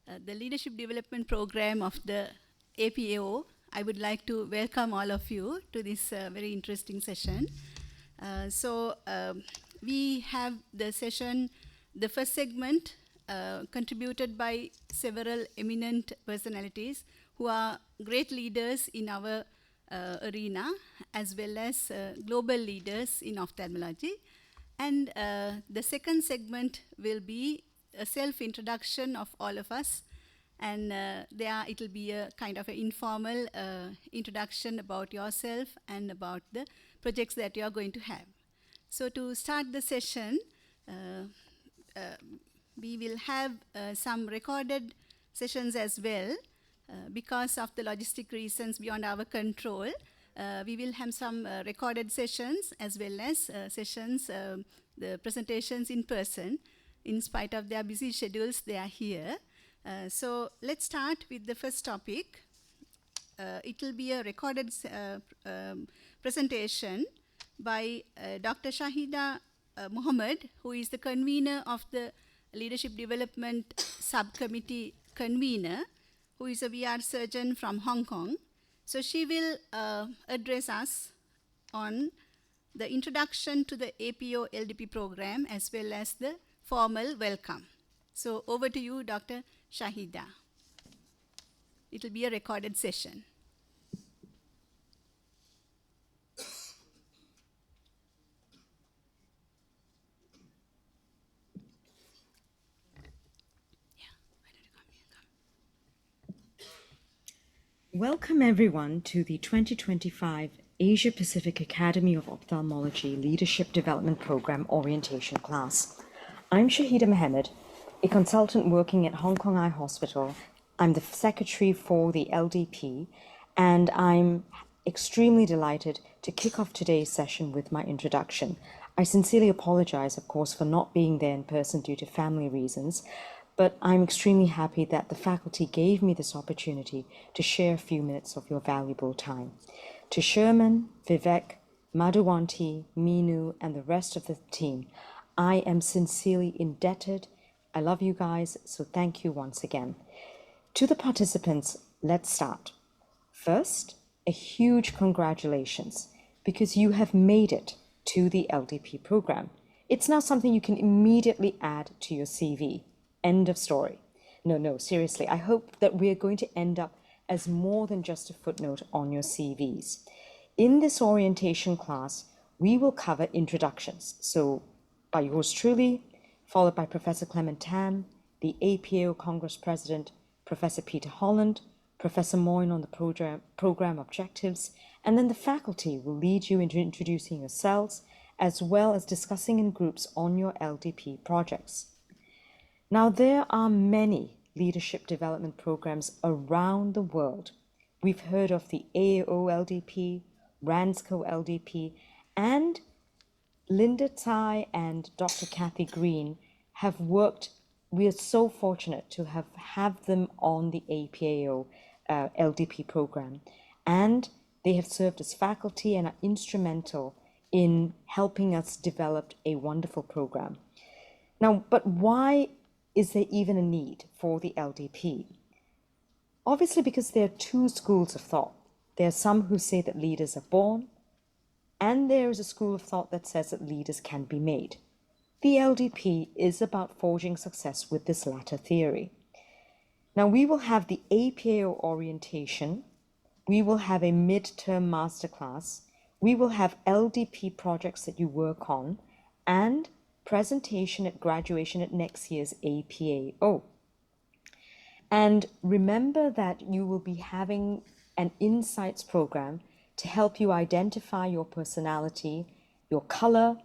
the Leadership Development Program of the APAO. I would like to welcome all of you to this very interesting session. We have the session, the first segment, contributed by several eminent personalities who are great leaders in our arena, as well as global leaders in ophthalmology. And the second segment will be a self-introduction of all of us, and it will be a kind of an informal introduction about yourself and about the projects that you are going to have. So to start the session, we will have some recorded sessions as well. Because of the logistic reasons beyond our control, we will have some recorded sessions as well as sessions, the presentations in person. In spite of their busy schedules, they are here. So let's start with the first topic. It will be a recorded presentation by Dr. Shahida Mohammed, who is the convener of the Leadership Development Subcommittee convener, who is a VR surgeon from Hong Kong. So she will address us on the introduction to the APAO LDP program as well as the formal welcome. So over to you, Dr. Shahida. It will be a recorded session. Welcome everyone to the 2025 Asia Pacific Academy of Ophthalmology Leadership Development Program orientation class. I'm Shahida Mohammed, a consultant working at Hong Kong Eye Hospital. I'm the secretary for the LDP, and I'm extremely delighted to kick off today's session with my introduction. I sincerely apologize, of course, for not being there in person due to family reasons, but I'm extremely happy that the faculty gave me this opportunity to share a few minutes of your valuable time. To Sherman, Vivek, Madhuwanti, Meenu, and the rest of the team, I am sincerely indebted. I love you guys, so thank you once again. To the participants, let's start. First, a huge congratulations, because you have made it to the LDP program. It's now something you can immediately add to your CV. End of story. No, seriously, I hope that we're going to end up as more than just a footnote on your CVs. In this orientation class, we will cover introductions. So by yours truly, followed by Professor Clement Tam, the APAO Congress President, Professor Peter Holland, Professor Moyne on the program objectives, and then the faculty will lead you into introducing yourselves, as well as discussing in groups on your LDP projects. Now, there are many leadership development programs around the world. We've heard of the AIO LDP, RANSCO LDP, and Linda Tsai and Dr. Kathy Green have worked. We are so fortunate to have them on the APAO LDP program, and they have served as faculty and are instrumental in helping us develop a wonderful program. Now, but why is there even a need for the LDP? Obviously, because there are two schools of thought. There are some who say that leaders are born, and there is a school of thought that says that leaders can be made. The LDP is about forging success with this latter theory. Now, we will have the APAO orientation, we will have a midterm masterclass, we will have LDP projects that you work on, and presentation at graduation at next year's APAO. And remember that you will be having an insights program to help you identify your personality, your color,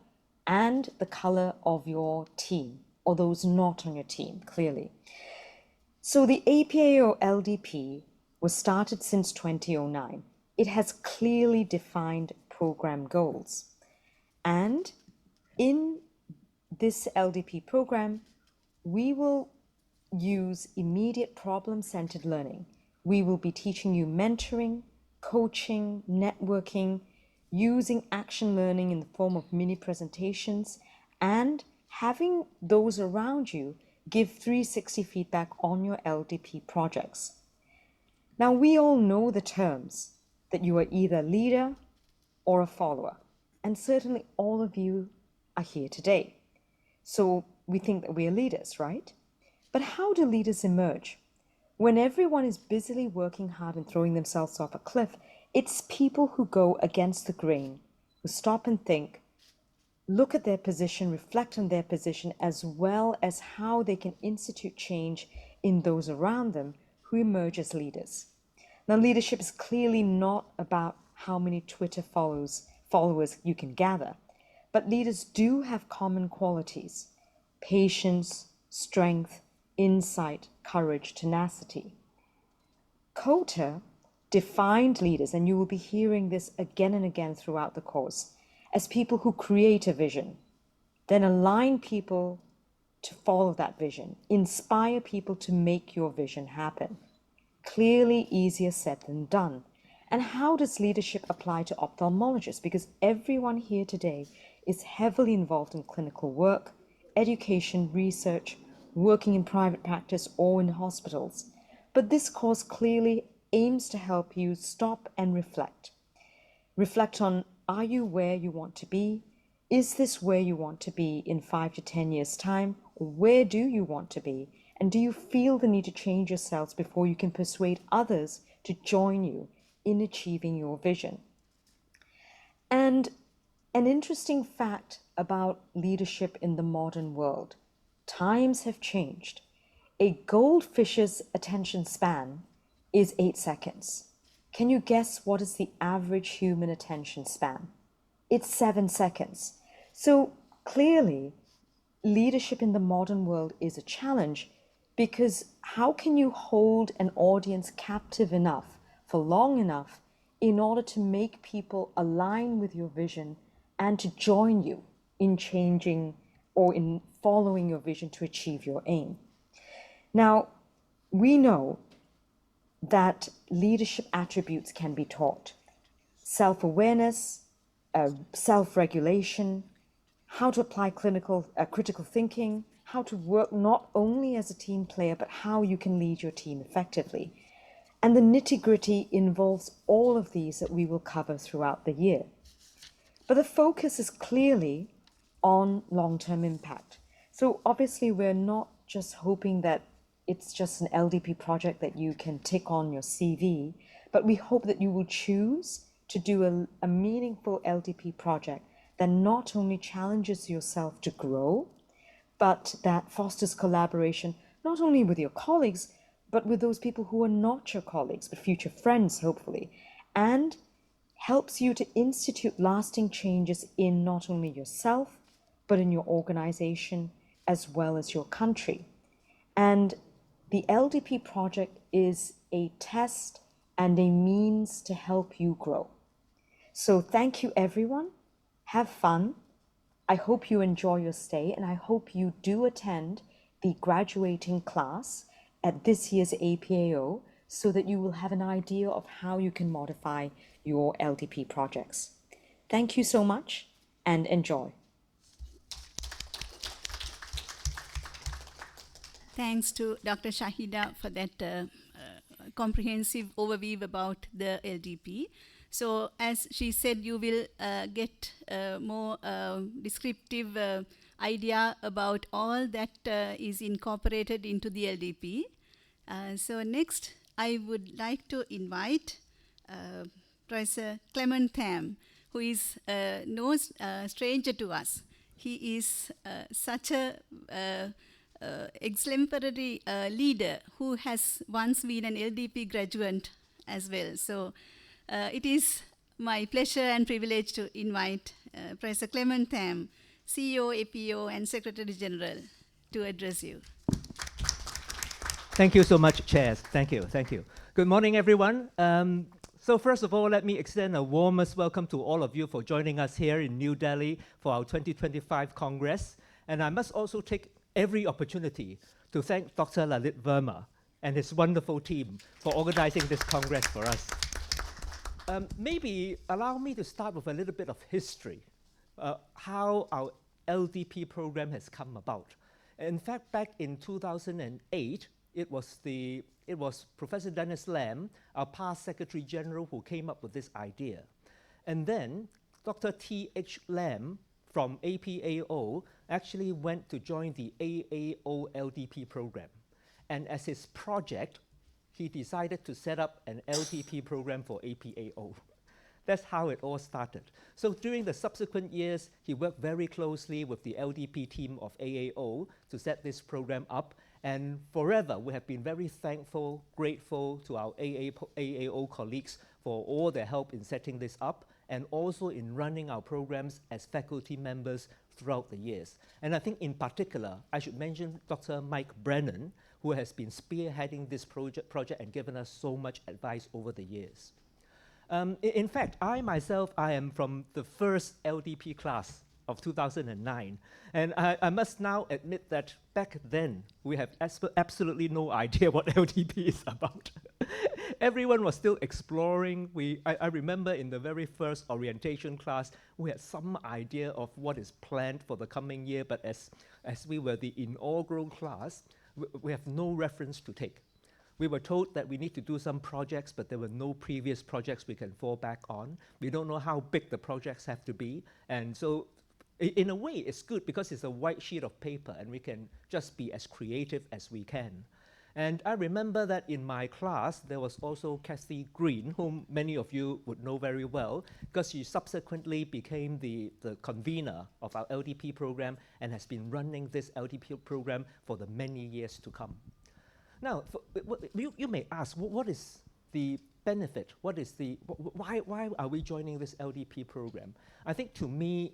and the color of your team, or those not on your team, clearly. So the APAO LDP was started since 2009. It has clearly defined program goals. And in this LDP program, we will use immediate problem-centered learning. We will be teaching you mentoring, coaching, networking, using action learning in the form of mini presentations, and having those around you give 360 feedback on your LDP projects. Now, we all know the terms that you are either a leader or a follower, and certainly all of you are here today. So we think that we are leaders, right? But how do leaders emerge? When everyone is busily working hard and throwing themselves off a cliff, it's people who go against the grain, who stop and think, look at their position, reflect on their position, as well as how they can institute change in those around them, who emerge as leaders. Now, leadership is clearly not about how many Twitter followers you can gather, but leaders do have common qualities: patience, strength, insight, courage, tenacity. Coulter defined leaders, and you will be hearing this again and again throughout the course, as people who create a vision, then align people to follow that vision, inspire people to make your vision happen. Clearly easier said than done. And how does leadership apply to ophthalmologists? Because everyone here today is heavily involved in clinical work, education, research, working in private practice or in hospitals. But this course clearly aims to help you stop and reflect. Reflect on, are you where you want to be? Is this where you want to be in 5 to 10 years' time? Or where do you want to be? And do you feel the need to change yourselves before you can persuade others to join you in achieving your vision? And an interesting fact about leadership in the modern world: times have changed. A goldfish's attention span is 8 seconds. Can you guess what is the average human attention span? It's 7 seconds. So clearly, leadership in the modern world is a challenge, because how can you hold an audience captive enough for long enough in order to make people align with your vision and to join you in changing or in following your vision to achieve your aim? Now, we know that leadership attributes can be taught: self-awareness, self-regulation, how to apply critical thinking, how to work not only as a team player, but how you can lead your team effectively. And the nitty-gritty involves all of these that we will cover throughout the year. But the focus is clearly on long-term impact. So obviously we're not just hoping that it's just an LDP project that you can tick on your CV, but we hope that you will choose to do a meaningful LDP project that not only challenges yourself to grow, but that fosters collaboration not only with your colleagues, but with those people who are not your colleagues, but future friends, hopefully, and helps you to institute lasting changes in not only yourself, but in your organization as well as your country. And the LDP project is a test and a means to help you grow. So thank you, everyone. Have fun. I hope you enjoy your stay, and I hope you do attend the graduating class at this year's APAO so that you will have an idea of how you can modify your LDP projects. Thank you so much, and enjoy. Thanks to Dr. Shahida for that comprehensive overview about the LDP. So as she said, you will get more descriptive idea about all that is incorporated into the LDP. So next, I would like to invite Professor Clement Tham, who is no stranger to us. He is such a exemplary leader who has once been an LDP graduate as well. So it is my pleasure and privilege to invite Professor Clement Tham, CEO, APAO, and Secretary General, to address you. Thank you so much, Chair. Thank you. Good morning, everyone. So first of all, let me extend a warmest welcome to all of you for joining us here in New Delhi for our 2025 Congress. And I must also take every opportunity to thank Dr. Lalit Verma and his wonderful team for organizing this Congress for us. Maybe allow me to start with a little bit of history, how our LDP program has come about. In fact, back in 2008, it was Professor Dennis Lam, our past Secretary General, who came up with this idea. And then Dr. T.H. Lam from APAO actually went to join the AAO LDP program. And as his project, he decided to set up an LDP program for APAO. That's how it all started. So during the subsequent years, he worked very closely with the LDP team of AAO to set this program up. And forever, we have been very thankful, grateful to our AAO colleagues for all their help in setting this up and also in running our programs as faculty members throughout the years. And I think in particular, I should mention Dr. Mike Brennan, who has been spearheading this project and given us so much advice over the years. In fact, I myself, I am from the first LDP class of 2009. And I must now admit that back then, we have absolutely no idea what LDP is about. Everyone was still exploring. I remember in the very first orientation class, we had some idea of what is planned for the coming year, but as we were the inaugural class, we have no reference to take. We were told that we need to do some projects, but there were no previous projects we can fall back on. We don't know how big the projects have to be. And so in a way, it's good because it's a white sheet of paper and we can just be as creative as we can. And I remember that in my class, there was also Kathy Green, whom many of you would know very well, because she subsequently became the convener of our LDP program and has been running this LDP program for the many years to come. Now, you may ask, what is the benefit? Why are we joining this LDP program? I think to me,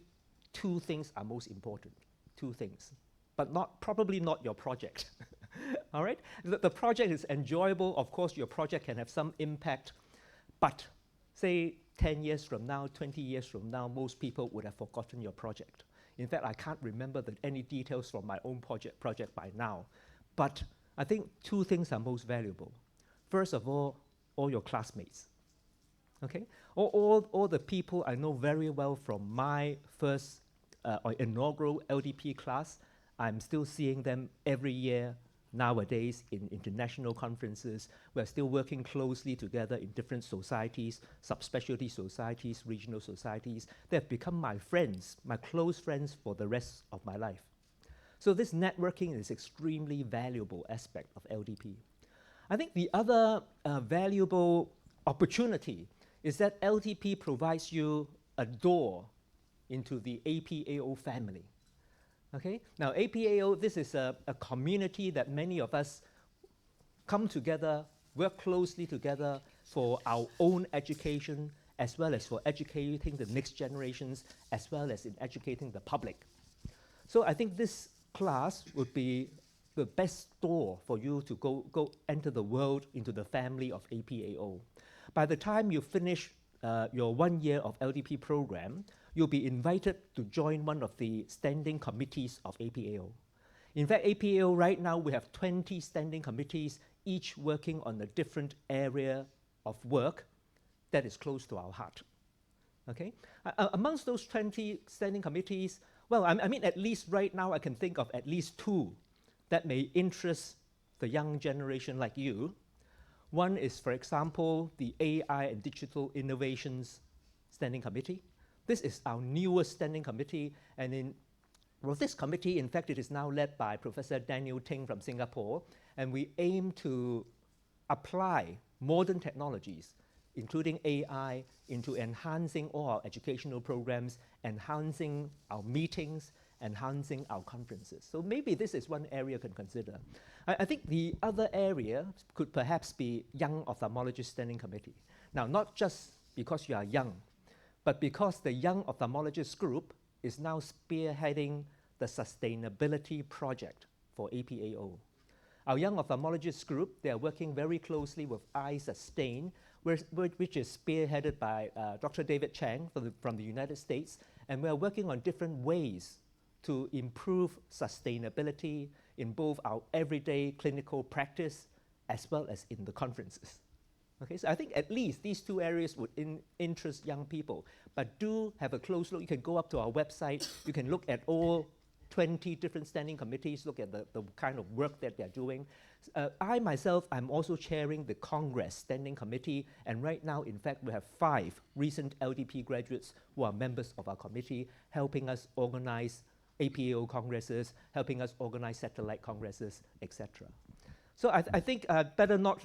two things are most important, two things, but probably not your project. All right? The project is enjoyable. Of course, your project can have some impact, but say 10 years from now, 20 years from now, most people would have forgotten your project. In fact, I can't remember any details from my own project by now. But I think two things are most valuable. First of all your classmates. Okay? All the people I know very well from my first or inaugural LDP class, I'm still seeing them every year nowadays in international conferences. We're still working closely together in different societies, subspecialty societies, regional societies. They've become my friends, my close friends for the rest of my life. So this networking is extremely valuable aspect of LDP. I think the other valuable opportunity is that LDP provides you a door into the APAO family. Okay? Now, APAO, this is a community that many of us come together, work closely together for our own education, as well as for educating the next generations, as well as in educating the public. So I think this class would be the best door for you to go enter the world into the family of APAO. By the time you finish your 1 year of LDP program, you'll be invited to join one of the standing committees of APAO. In fact, APAO right now, we have 20 standing committees, each working on a different area of work that is close to our heart. Okay? Amongst those 20 standing committees, well, I mean, at least right now, I can think of at least two that may interest the young generation like you. One is, for example, the AI and Digital Innovations Standing Committee. This is our newest standing committee, and this committee, in fact, it is now led by Professor Daniel Ting from Singapore, and we aim to apply modern technologies, including AI, into enhancing all our educational programs, enhancing our meetings, enhancing our conferences. So maybe this is one area you can consider. I think the other area could perhaps be Young Ophthalmologist Standing Committee. Now, not just because you are young, but because the Young Ophthalmologist Group is now spearheading the sustainability project for APAO. Our Young Ophthalmologist Group, they are working very closely with iSustain, which is spearheaded by Dr. David Chang from the United States, and we are working on different ways to improve sustainability in both our everyday clinical practice as well as in the conferences. Okay, so I think at least these two areas would interest young people, but do have a close look. You can go up to our website, you can look at all 20 different standing committees. Look at the kind of work that they're doing. I myself, I'm also chairing the Congress Standing Committee, and right now, in fact, we have 5 recent LDP graduates who are members of our committee, helping us organize APAO congresses, helping us organize satellite congresses, etc. So I think better not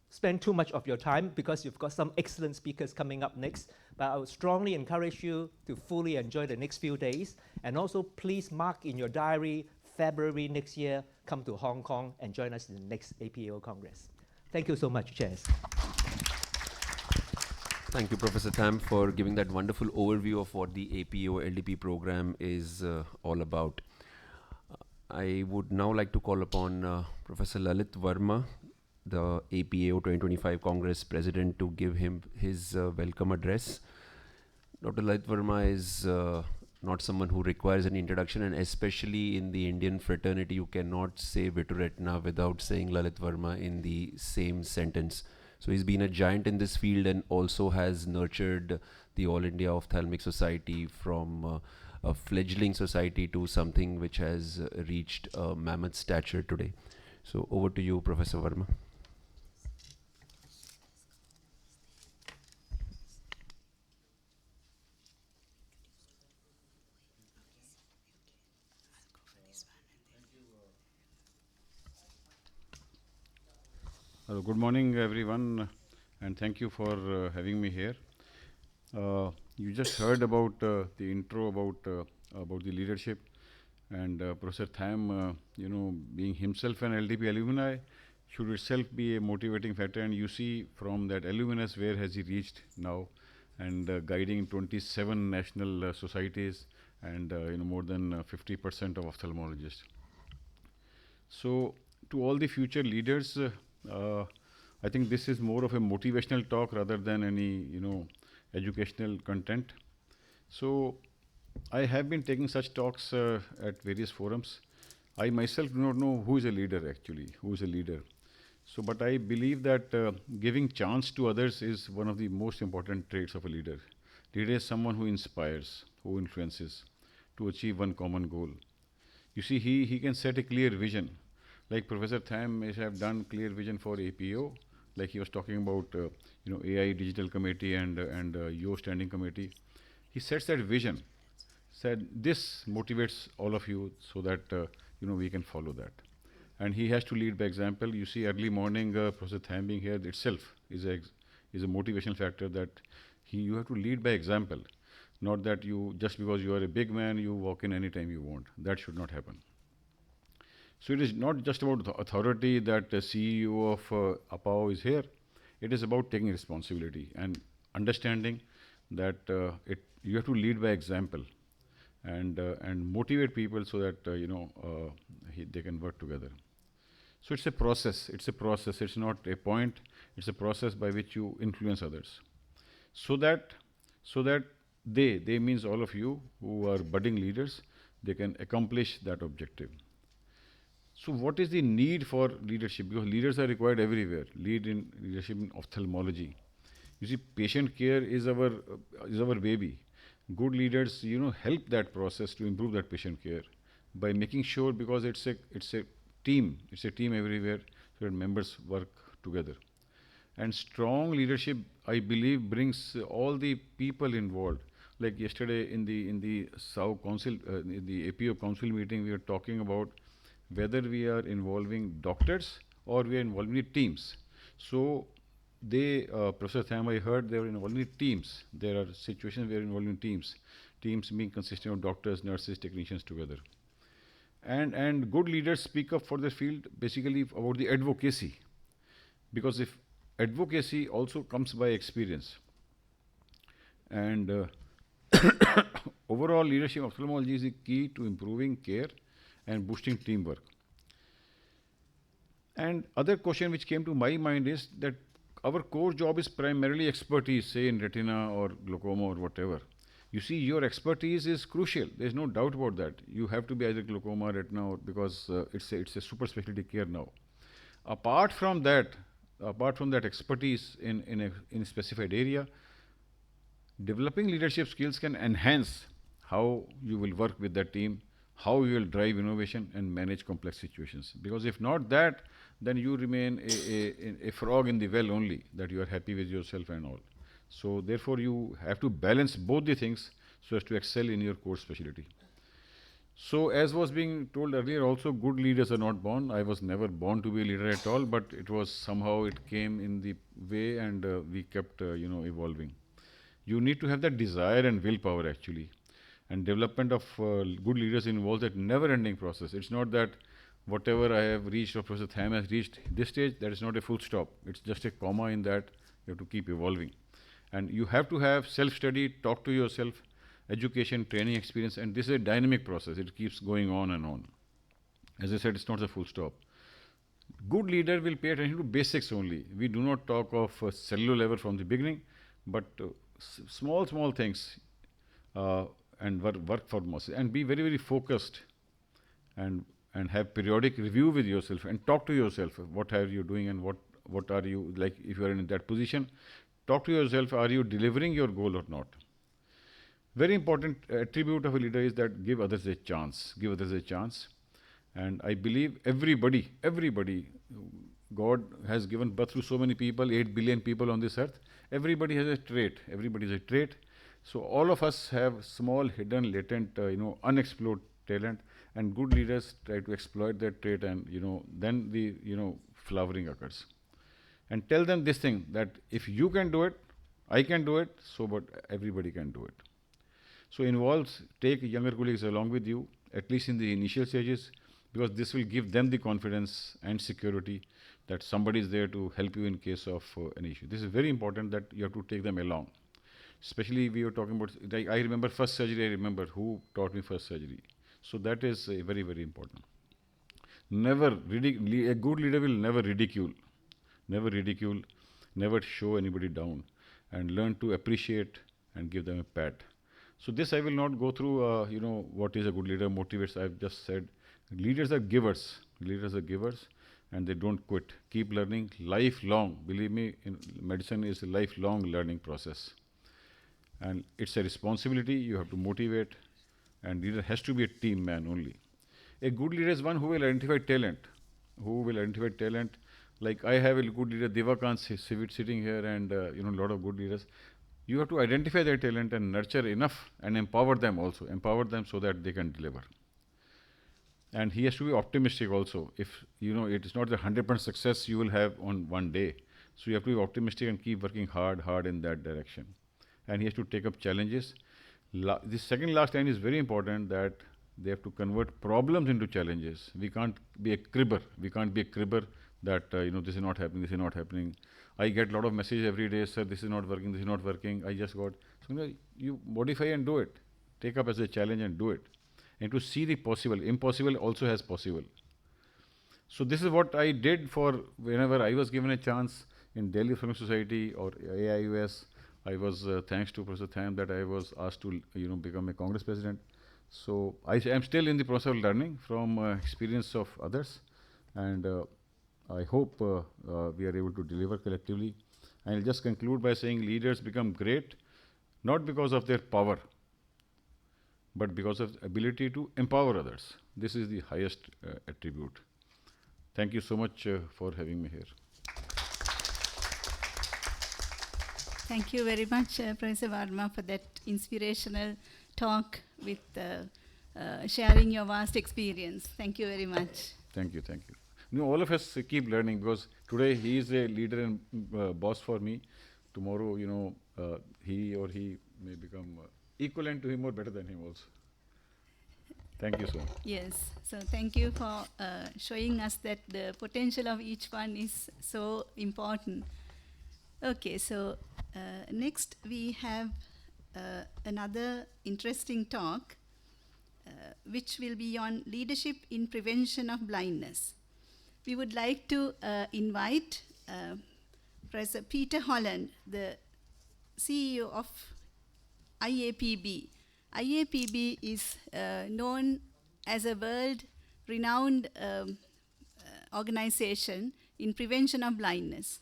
spend too much of your time because you've got some excellent speakers coming up next. But I would strongly encourage you to fully enjoy the next few days. And also please mark in your diary, February next year, come to Hong Kong and join us in the next APAO Congress. Thank you so much, Chairs. Thank you, Professor Tham, for giving that wonderful overview of what the APAO LDP program is all about. I would now like to call upon Professor Lalit Verma, the APAO 2025 Congress President, to give him his welcome address. Dr. Lalit Verma is not someone who requires an introduction, and especially in the Indian fraternity, you cannot say Vituretna without saying Lalit Verma in the same sentence. So he's been a giant in this field and also has nurtured the All India Ophthalmic Society from a fledgling society to something which has reached a mammoth stature today. So over to you, Professor Verma. Good morning, everyone, and thank you for having me here. You just heard about the intro about the leadership, and Professor Tham, being himself an LDP alumni, should itself be a motivating factor. And you see from that alumnus where has he reached now, and guiding 27 national societies, and more than 50% of ophthalmologists. So, to all the future leaders. I think this is more of a motivational talk rather than any, educational content. So, I have been taking such talks at various forums. I myself do not know who is a leader actually, who is a leader. So, but I believe that giving chance to others is one of the most important traits of a leader. Leader is someone who inspires, who influences to achieve one common goal. You see, he can set a clear vision. Like Professor Tham may have done clear vision for APO, like he was talking about, AI Digital Committee and AIOS Standing Committee. He sets that vision, said this motivates all of you so that, we can follow that. And he has to lead by example. You see, early morning, Professor Tham being here itself is a motivational factor that you have to lead by example. Not that you, just because you are a big man, you walk in anytime you want. That should not happen. So it is not just about the authority that the CEO of APAO is here. It is about taking responsibility and understanding that you have to lead by example, and motivate people so that they can work together. So it's a process. It's a process. It's not a point. It's a process by which you influence others, so that they means all of you who are budding leaders, they can accomplish that objective. So what is the need for leadership? Because leaders are required everywhere. Leadership in ophthalmology. You see, patient care is our baby. Good leaders, help that process to improve that patient care by making sure, because it's a team. It's a team everywhere, so that members work together. And strong leadership, I believe, brings all the people involved. Like yesterday in the SAO Council, in the APO Council meeting, we were talking about whether we are involving doctors or we are involving the teams. So Professor Tham, I heard they were involving teams. There are situations where involving teams. Teams being consisting of doctors, nurses, technicians together. And good leaders speak up for their field, basically about the advocacy. Because if advocacy also comes by experience. And overall leadership of ophthalmology is the key to improving care and boosting teamwork. And other question which came to my mind is that our core job is primarily expertise, say in retina or glaucoma or whatever. You see, your expertise is crucial. There's no doubt about that. You have to be either glaucoma, retina, or because it's a super specialty care now. Apart from that expertise in a specified area, developing leadership skills can enhance how you will work with that team, how you will drive innovation and manage complex situations. Because if not that, then you remain a frog in the well only, that you are happy with yourself and all. So therefore you have to balance both the things so as to excel in your core specialty. So as was being told earlier also, good leaders are not born. I was never born to be a leader at all, but it was somehow it came in the way, and we kept evolving. You need to have that desire and willpower actually. And development of good leaders involves that never-ending process. It's not that whatever I have reached or Professor Tham has reached this stage, that is not a full stop. It's just a comma in that. You have to keep evolving. And you have to have self-study, talk to yourself, education, training experience, and this is a dynamic process. It keeps going on and on. As I said, it's not a full stop. Good leader will pay attention to basics only. We do not talk of cellular level from the beginning, but small things, and work for masses, and be very focused, and have periodic review with yourself and talk to yourself. What are you doing, and what are you like? If you are in that position, talk to yourself. Are you delivering your goal or not? Very important attribute of a leader is that give others a chance. Give others a chance. And I believe everybody, God has given birth to so many people, 8 billion people on this earth. Everybody has a trait. Everybody has a trait. So all of us have small, hidden, latent, unexplored talent, and good leaders try to exploit that trait, and then the flowering occurs. And tell them this thing, that if you can do it, I can do it. So, but everybody can do it. So involves take younger colleagues along with you, at least in the initial stages, because this will give them the confidence and security that somebody is there to help you in case of an issue. This is very important, that you have to take them along. Especially we were talking about, like, I remember first surgery, I remember who taught me first surgery. So that is very important. A good leader will never ridicule, never show anybody down, and learn to appreciate and give them a pat. So this I will not go through, what is a good leader, motivates. I've just said leaders are givers. Leaders are givers, and they don't quit. Keep learning, lifelong. Believe me, in medicine is a lifelong learning process. And it's a responsibility. You have to motivate, and leader has to be a team man only. A good leader is one who will identify talent. Like I have a good leader, Devakant sitting here, and a lot of good leaders. You have to identify their talent and nurture enough, and empower them also. Empower them so that they can deliver. And he has to be optimistic also. If it is not the 100% success you will have on one day. So you have to be optimistic and keep working hard in that direction. And he has to take up challenges. The second last line is very important, that they have to convert problems into challenges. We can't be a cribber. That this is not happening. I get a lot of messages every day, sir, this is not working. I just got. So you modify and do it. Take up as a challenge and do it. And to see the possible. Impossible also has possible. So this is what I did for whenever I was given a chance in Delhi Film Society or AIOS. I was, thanks to Professor Tham, that I was asked to become a Congress president. So I am still in the process of learning from experience of others, and I hope we are able to deliver collectively. And I'll just conclude by saying leaders become great not because of their power, but because of the ability to empower others. This is the highest attribute. Thank you so much for having me here. Thank you very much, Professor Varma, for that inspirational talk with sharing your vast experience. Thank you very much. Thank you. All of us keep learning, because today he is a leader and boss for me. Tomorrow, he or he may become equivalent to him or better than him also. Thank you so much. Yes, so thank you for showing us that the potential of each one is so important. Okay, so next we have another interesting talk, which will be on leadership in prevention of blindness. We would like to invite Professor Peter Holland, the CEO of IAPB. IAPB is known as a world-renowned organization in prevention of blindness.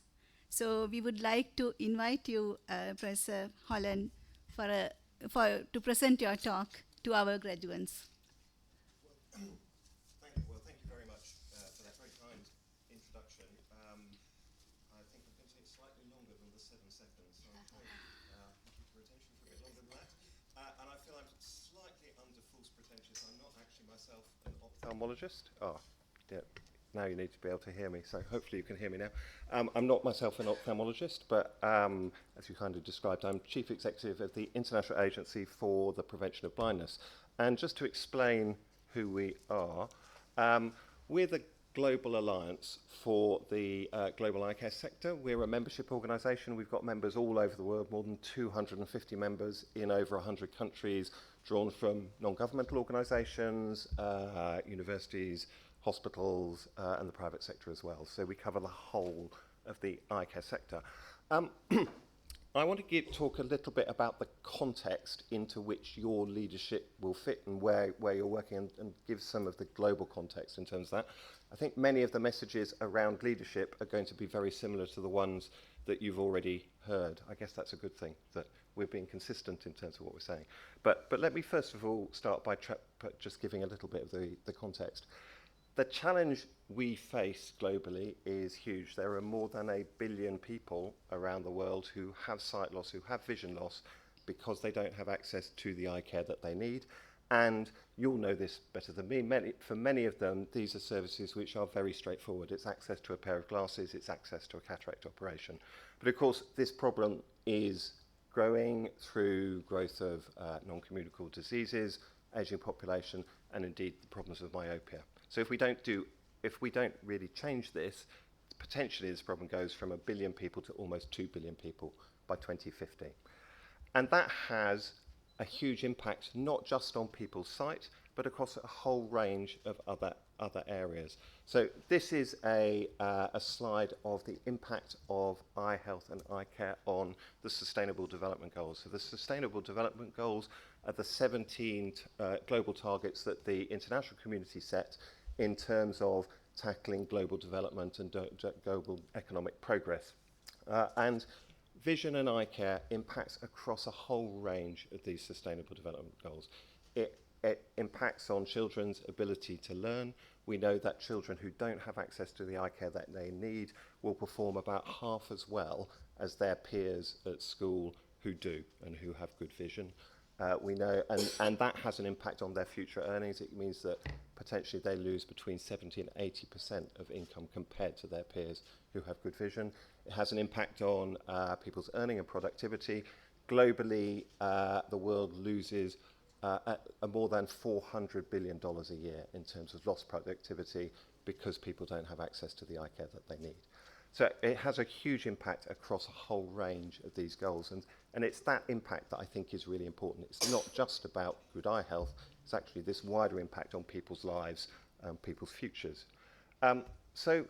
So we would like to invite you, Professor Holland, to present your talk to our graduates. 7 seconds, so I'm trying to keep your attention for a bit longer than that. And I feel I'm slightly under false pretensions. I'm not actually myself an ophthalmologist. Yeah. Now you need to be able to hear me, so hopefully you can hear me now. I'm not myself an ophthalmologist, but as you kind of described, I'm Chief Executive of the International Agency for the Prevention of Blindness. And just to explain who we are, we're the Global Alliance for the global eye care sector. We're a membership organisation. We've got members all over the world, more than 250 members in over 100 countries, drawn from non-governmental organisations, universities, hospitals, and the private sector as well. So we cover the whole of the eye care sector. I want to talk a little bit about the context into which your leadership will fit and where you're working, and give some of the global context in terms of that. I think many of the messages around leadership are going to be very similar to the ones that you've already heard. I guess that's a good thing, that we're being consistent in terms of what we're saying. But let me first of all start by just giving a little bit of the context. The challenge we face globally is huge. There are more than 1 billion people around the world who have sight loss, who have vision loss, because they don't have access to the eye care that they need. And you'll know this better than me. For many of them, these are services which are very straightforward. It's access to a pair of glasses, it's access to a cataract operation. But of course, this problem is growing through growth of non-communicable diseases, aging population, and indeed the problems of myopia. So if we don't really change this, potentially this problem goes from 1 billion people to almost 2 billion people by 2050. And that has a huge impact, not just on people's sight, but across a whole range of other areas. So this is a slide of the impact of eye health and eye care on the Sustainable Development Goals. So the Sustainable Development Goals are the 17 global targets that the international community set in terms of tackling global development and global economic progress. And vision and eye care impacts across a whole range of these Sustainable Development Goals. It impacts on children's ability to learn. We know that children who don't have access to the eye care that they need will perform about half as well as their peers at school who do and who have good vision. We know, and that has an impact on their future earnings. It means that potentially they lose between 70 and 80% of income compared to their peers who have good vision. It has an impact on people's earning and productivity. Globally, the world loses more than $400 billion a year in terms of lost productivity because people don't have access to the eye care that they need. So it has a huge impact across a whole range of these goals, and it's that impact that I think is really important. It's not just about good eye health, it's actually this wider impact on people's lives and people's futures. So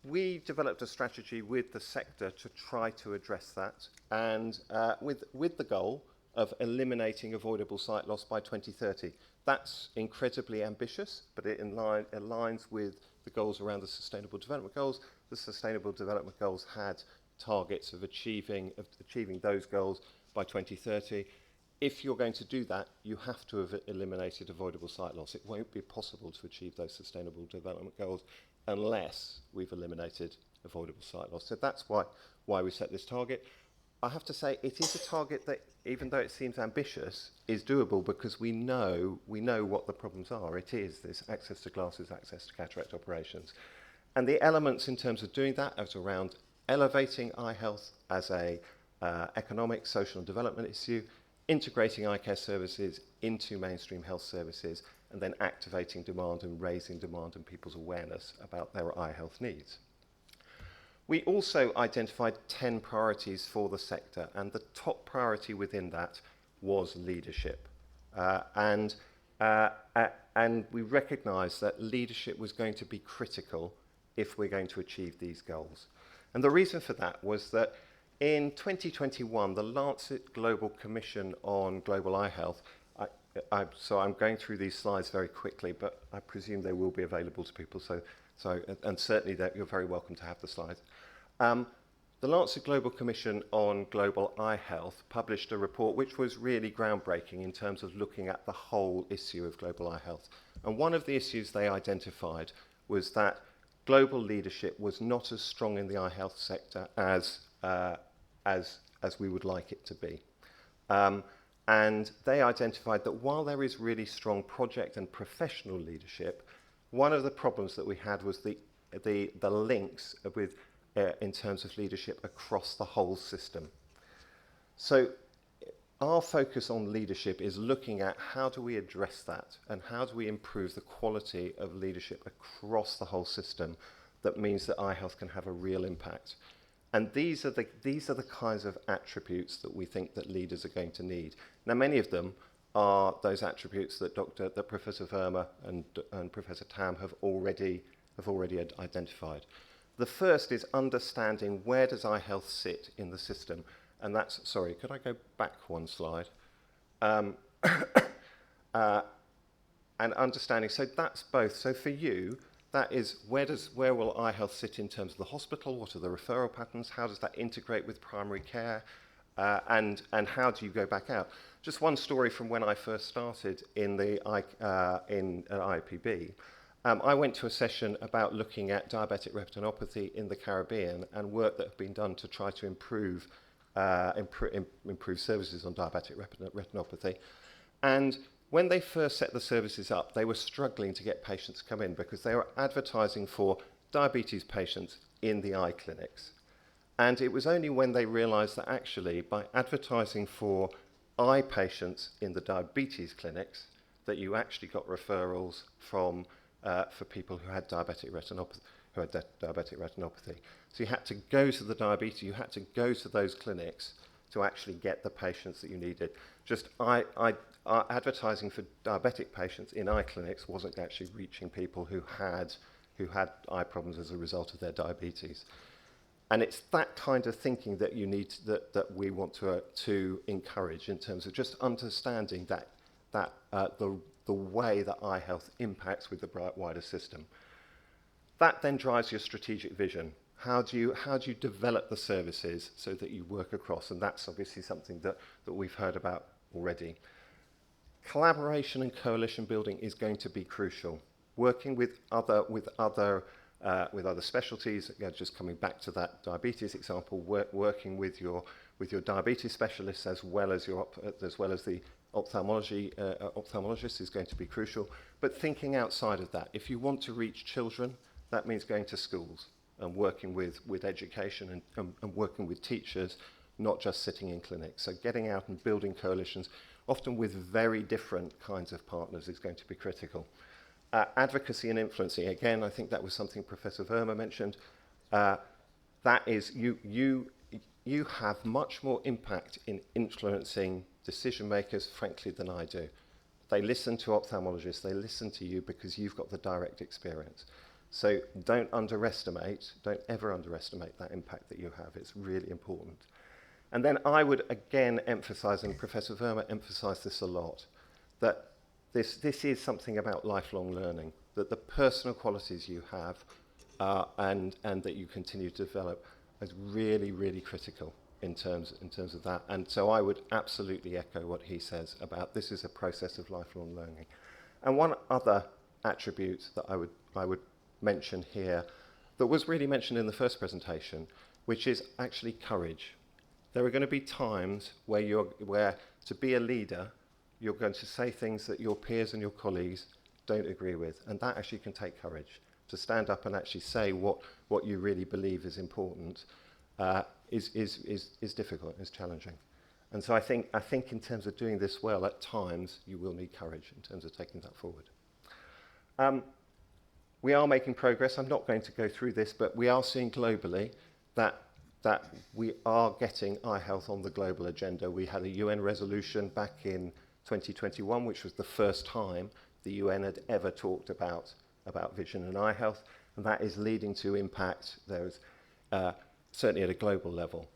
we developed a strategy with the sector to try to address that, and with the goal of eliminating avoidable sight loss by 2030. That's incredibly ambitious, but it aligns with the goals around the Sustainable Development Goals. The Sustainable Development Goals had targets of achieving those goals by 2030. If you're going to do that, you have to have eliminated avoidable sight loss. It won't be possible to achieve those Sustainable Development Goals unless we've eliminated avoidable sight loss. So that's why we set this target. I have to say it is a target that, even though it seems ambitious, is doable because we know what the problems are. It is this access to glasses, access to cataract operations. And the elements in terms of doing that is around elevating eye health as a economic, social and development issue, integrating eye care services into mainstream health services, and then activating demand and raising demand and people's awareness about their eye health needs. We also identified 10 priorities for the sector, and the top priority within that was leadership. And we recognised that leadership was going to be critical if we're going to achieve these goals. And the reason for that was that in 2021, the Lancet Global Commission on Global Eye Health, so I'm going through these slides very quickly, but I presume they will be available to people, and certainly that you're very welcome to have the slides. The Lancet Global Commission on Global Eye Health published a report which was really groundbreaking in terms of looking at the whole issue of global eye health. And one of the issues they identified was that global leadership was not as strong in the eye health sector as as we would like it to be. And they identified that while there is really strong project and professional leadership, one of the problems that we had was the links with in terms of leadership across the whole system. So our focus on leadership is looking at how do we address that and how do we improve the quality of leadership across the whole system that means that eye health can have a real impact. And these are the kinds of attributes that we think that leaders are going to need. Now, many of them are those attributes that Professor Verma and Professor Tam have already identified. The first is understanding where does eye health sit in the system, and that's, sorry, could I go back one slide? And understanding, so that's both. So for you, that is, where will eye health sit in terms of the hospital? What are the referral patterns? How does that integrate with primary care? And how do you go back out? Just one story from when I first started in IPB. I went to a session about looking at diabetic retinopathy in the Caribbean and work that had been done to try to improve services on diabetic retinopathy. And when they first set the services up, they were struggling to get patients to come in because they were advertising for diabetes patients in the eye clinics. And it was only when they realized that actually by advertising for eye patients in the diabetes clinics that you actually got referrals from for people who had diabetic retinopathy. So you had to go to the diabetes, you had to go to those clinics to actually get the patients that you needed. Just advertising for diabetic patients in eye clinics wasn't actually reaching people who had eye problems as a result of their diabetes. And it's that kind of thinking that you need that we want to encourage in terms of just understanding that the way that eye health impacts with the wider system. That then drives your strategic vision. How do you develop the services so that you work across? And that's obviously something that we've heard about already. Collaboration and coalition building is going to be crucial. Working with other specialties, just coming back to that diabetes example, working with your diabetes specialists as well as the ophthalmologist is going to be crucial. But thinking outside of that, if you want to reach children, that means going to schools and working with education and working with teachers, not just sitting in clinics. So getting out and building coalitions, often with very different kinds of partners, is going to be critical. Advocacy and influencing, again, I think that was something Professor Verma mentioned. That is, you have much more impact in influencing decision makers, frankly, than I do. They listen to ophthalmologists, they listen to you because you've got the direct experience. So don't ever underestimate that impact that you have. It's really important. And then I would again emphasize, and Professor Verma emphasized this a lot, that this is something about lifelong learning, that the personal qualities you have and that you continue to develop is really, really critical in terms of that. And so I would absolutely echo what he says about this is a process of lifelong learning. And one other attribute that I would mention here that was really mentioned in the first presentation, which is actually courage. There are going to be times where to be a leader, you're going to say things that your peers and your colleagues don't agree with, and that actually can take courage. To stand up and actually say what you really believe is important is difficult, is challenging. And so I think in terms of doing this well, at times you will need courage in terms of taking that forward. We are making progress. I'm not going to go through this, but we are seeing globally that we are getting eye health on the global agenda. We had a UN resolution back in 2021, which was the first time the UN had ever talked about vision and eye health, and that is leading to impact. There's certainly at a global level.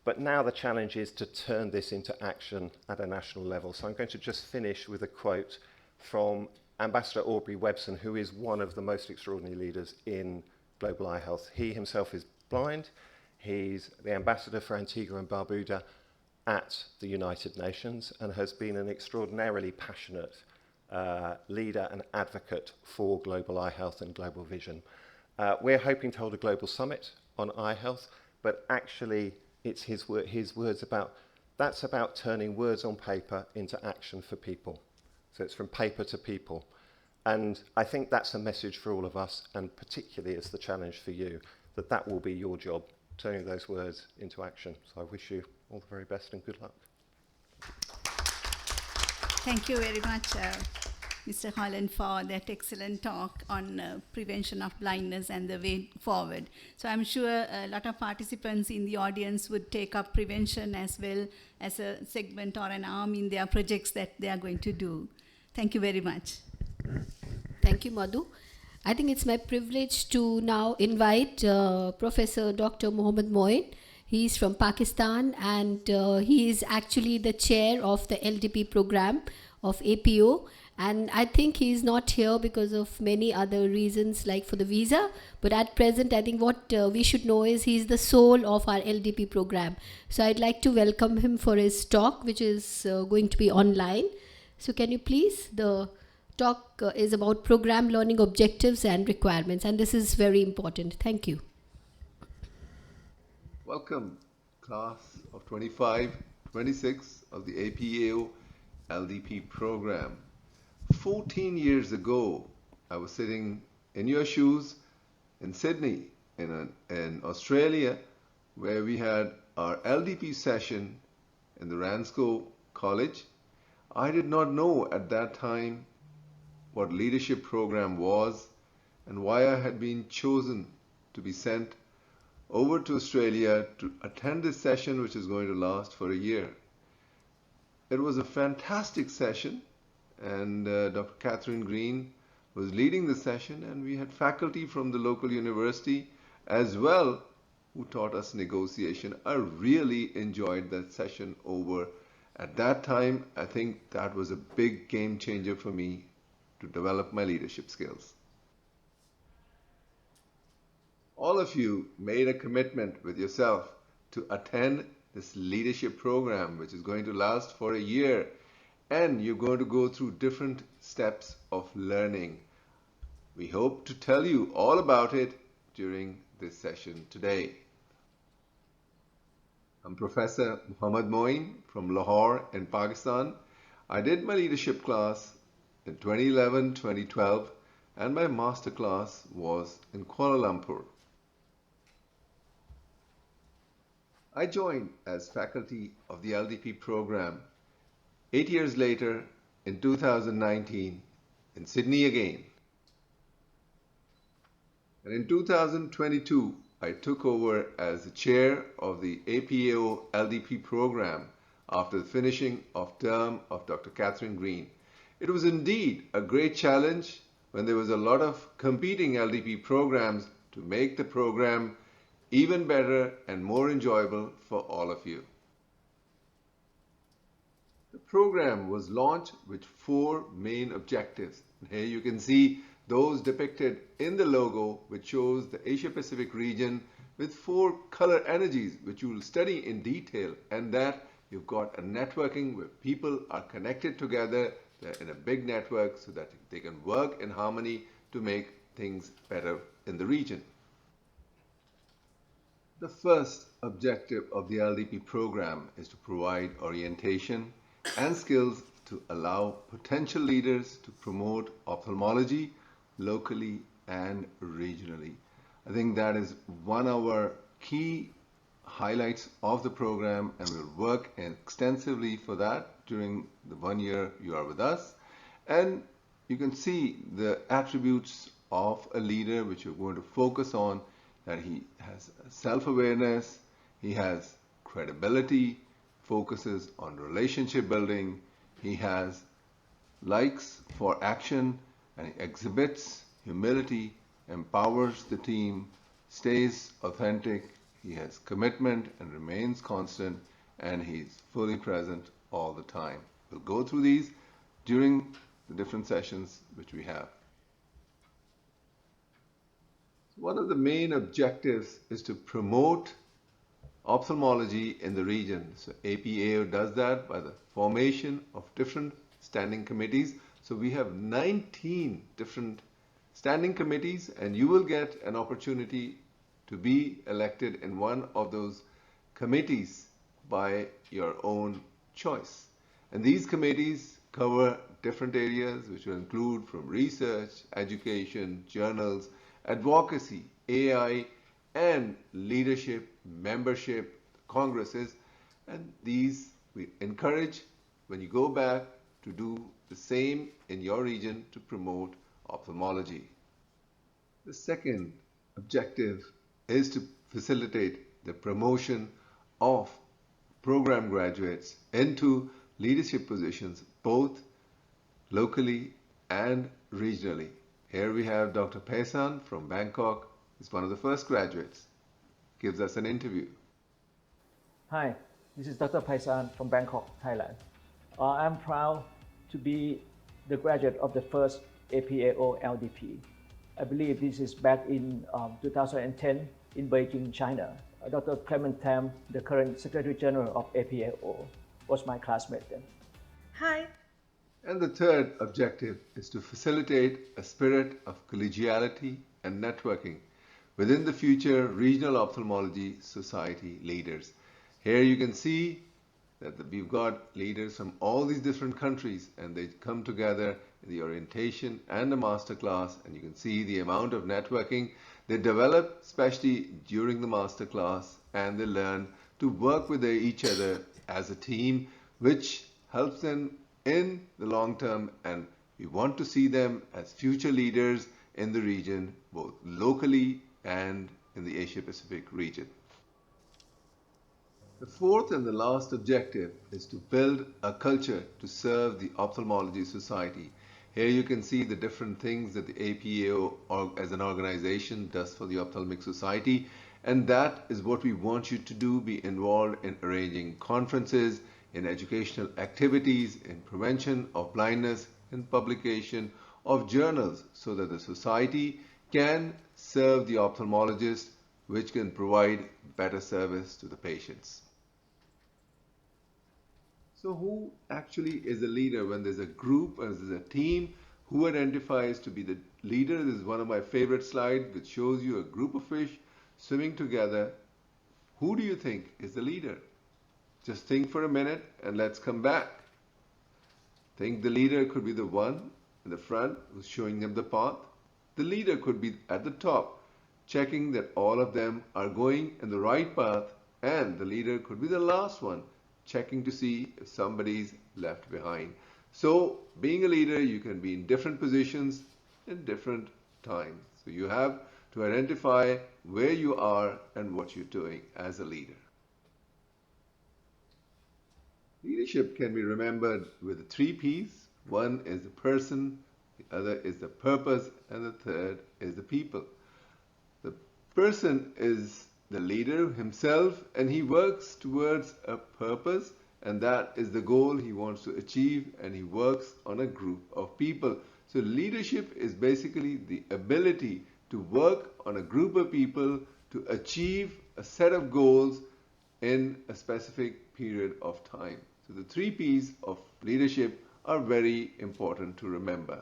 But now the challenge is to turn this into action at a national level. So I'm going to just finish with a quote from Ambassador Aubrey Webson, who is one of the most extraordinary leaders in global eye health. He himself is blind. He's the ambassador for Antigua and Barbuda at the United Nations and has been an extraordinarily passionate leader and advocate for global eye health and global vision. We're hoping to hold a global summit on eye health, but actually It's his words about, that's about turning words on paper into action for people. So it's from paper to people. And I think that's a message for all of us, and particularly it's the challenge for you, that that will be your job, turning those words into action. So I wish you all the very best and good luck. Thank you very much, Mr. Holland, for that excellent talk on prevention of blindness and the way forward. So I'm sure a lot of participants in the audience would take up prevention as well as a segment or an arm in their projects that they are going to do. Thank you very much. Thank you, Madhu. I think it's my privilege to now invite Professor Dr. Mohammad Moin. He's from Pakistan, and he is actually the chair of the LDP program of APAO. And I think he's not here because of many other reasons, like for the visa. But at present, I think what we should know is he's the soul of our LDP program. So I'd like to welcome him for his talk, which is going to be online. So can you please, the talk is about program learning objectives and requirements, and this is very important. Thank you. Welcome, class of 25-26 of the APAO LDP program. 14 years ago, I was sitting in your shoes in Sydney, in Australia, where we had our LDP session in the Ransco College. I did not know at that time what leadership program was and why I had been chosen to be sent over to Australia to attend this session, which is going to last for a year. It was a fantastic session, and Dr. Catherine Green was leading the session, and we had faculty from the local university as well who taught us negotiation. I really enjoyed that session over. At that time, I think that was a big game changer for me to develop my leadership skills. All of you made a commitment with yourself to attend this leadership program, which is going to last for a year, and you're going to go through different steps of learning. We hope to tell you all about it during this session today. I'm Professor Mohammad Moin from Lahore in Pakistan. I did my leadership class in 2011-2012, and my master class was in Kuala Lumpur. I joined as faculty of the LDP program 8 years later in 2019 in Sydney again. And in 2022, I took over as the chair of the APAO LDP program after the finishing of term of Dr. Catherine Green. It was indeed a great challenge when there was a lot of competing LDP programs to make the program even better and more enjoyable for all of you. The program was launched with 4 main objectives. Here you can see those depicted in the logo, which shows the Asia Pacific region with 4 color energies, which you will study in detail, and that you've got a networking where people are connected together. They're in a big network so that they can work in harmony to make things better in the region. The first objective of the LDP program is to provide orientation and skills to allow potential leaders to promote ophthalmology locally and regionally. I think that is one of our key highlights of the program, and we'll work extensively for that during the 1 year you are with us. And you can see the attributes of a leader which you're going to focus on, that he has self-awareness, he has credibility, focuses on relationship building, he has likes for action, and he exhibits humility, empowers the team, stays authentic, he has commitment and remains constant, and he's fully present all the time. We'll go through these during the different sessions which we have. One of the main objectives is to promote ophthalmology in the region. So APAO does that by the formation of different standing committees. So we have 19 different standing committees, and you will get an opportunity to be elected in one of those committees by your own choice. And these committees cover different areas which will include from research, education, journals, advocacy, AI, and leadership, membership, congresses. And these we encourage when you go back to do the same in your region to promote ophthalmology. The second objective is to facilitate the promotion of program graduates into leadership positions both locally and regionally. Here we have Dr. Paisan from Bangkok. He's one of the first graduates. Gives us an interview. Hi, this is Dr. Paisan from Bangkok, Thailand. I'm proud to be the graduate of the first APAO LDP. I believe this is back in 2010 in Beijing, China. Dr. Clement Tam, the current Secretary General of APAO, was my classmate then. Hi. And the third objective is to facilitate a spirit of collegiality and networking within the future regional ophthalmology society leaders. Here you can see that we've got leaders from all these different countries and they come together in the orientation and the masterclass, and you can see the amount of networking they develop, especially during the masterclass, and they learn to work with each other as a team, which helps them in the long term, and we want to see them as future leaders in the region, both locally and in the Asia Pacific region. The fourth and the last objective is to build a culture to serve the ophthalmology society. Here you can see the different things that the APAO as an organization does for the ophthalmic society, and that is what we want you to do, be involved in arranging conferences, in educational activities, in prevention of blindness, in publication of journals, so that the society can serve the ophthalmologist, which can provide better service to the patients. So who actually is a leader when there's a group, or there's a team? Who identifies to be the leader? This is one of my favorite slides, which shows you a group of fish swimming together. Who do you think is the leader? Just think for a minute and let's come back. Think the leader could be the one in the front who's showing them the path. The leader could be at the top, checking that all of them are going in the right path, and the leader could be the last one, checking to see if somebody's left behind. So being a leader, you can be in different positions in different times. So you have to identify where you are and what you're doing as a leader. Leadership can be remembered with the 3 P's. One is the person, the other is the purpose, and the third is the people. The person is the leader himself, and he works towards a purpose, and that is the goal he wants to achieve, and he works on a group of people. So leadership is basically the ability to work on a group of people to achieve a set of goals in a specific period of time. So the 3 P's of leadership are very important to remember.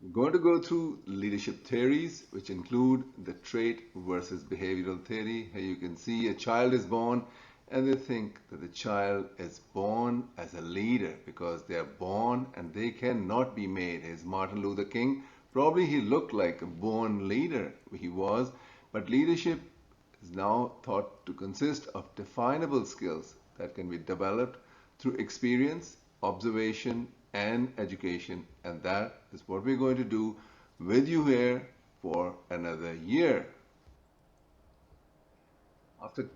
We're going to go through leadership theories, which include the trait versus behavioral theory. Here you can see a child is born and they think that the child is born as a leader because they are born and they cannot be made. As Martin Luther King, probably he looked like a born leader, he was, but leadership is now thought to consist of definable skills that can be developed through experience, observation, and education, and that is what we're going to do with you here for another year. After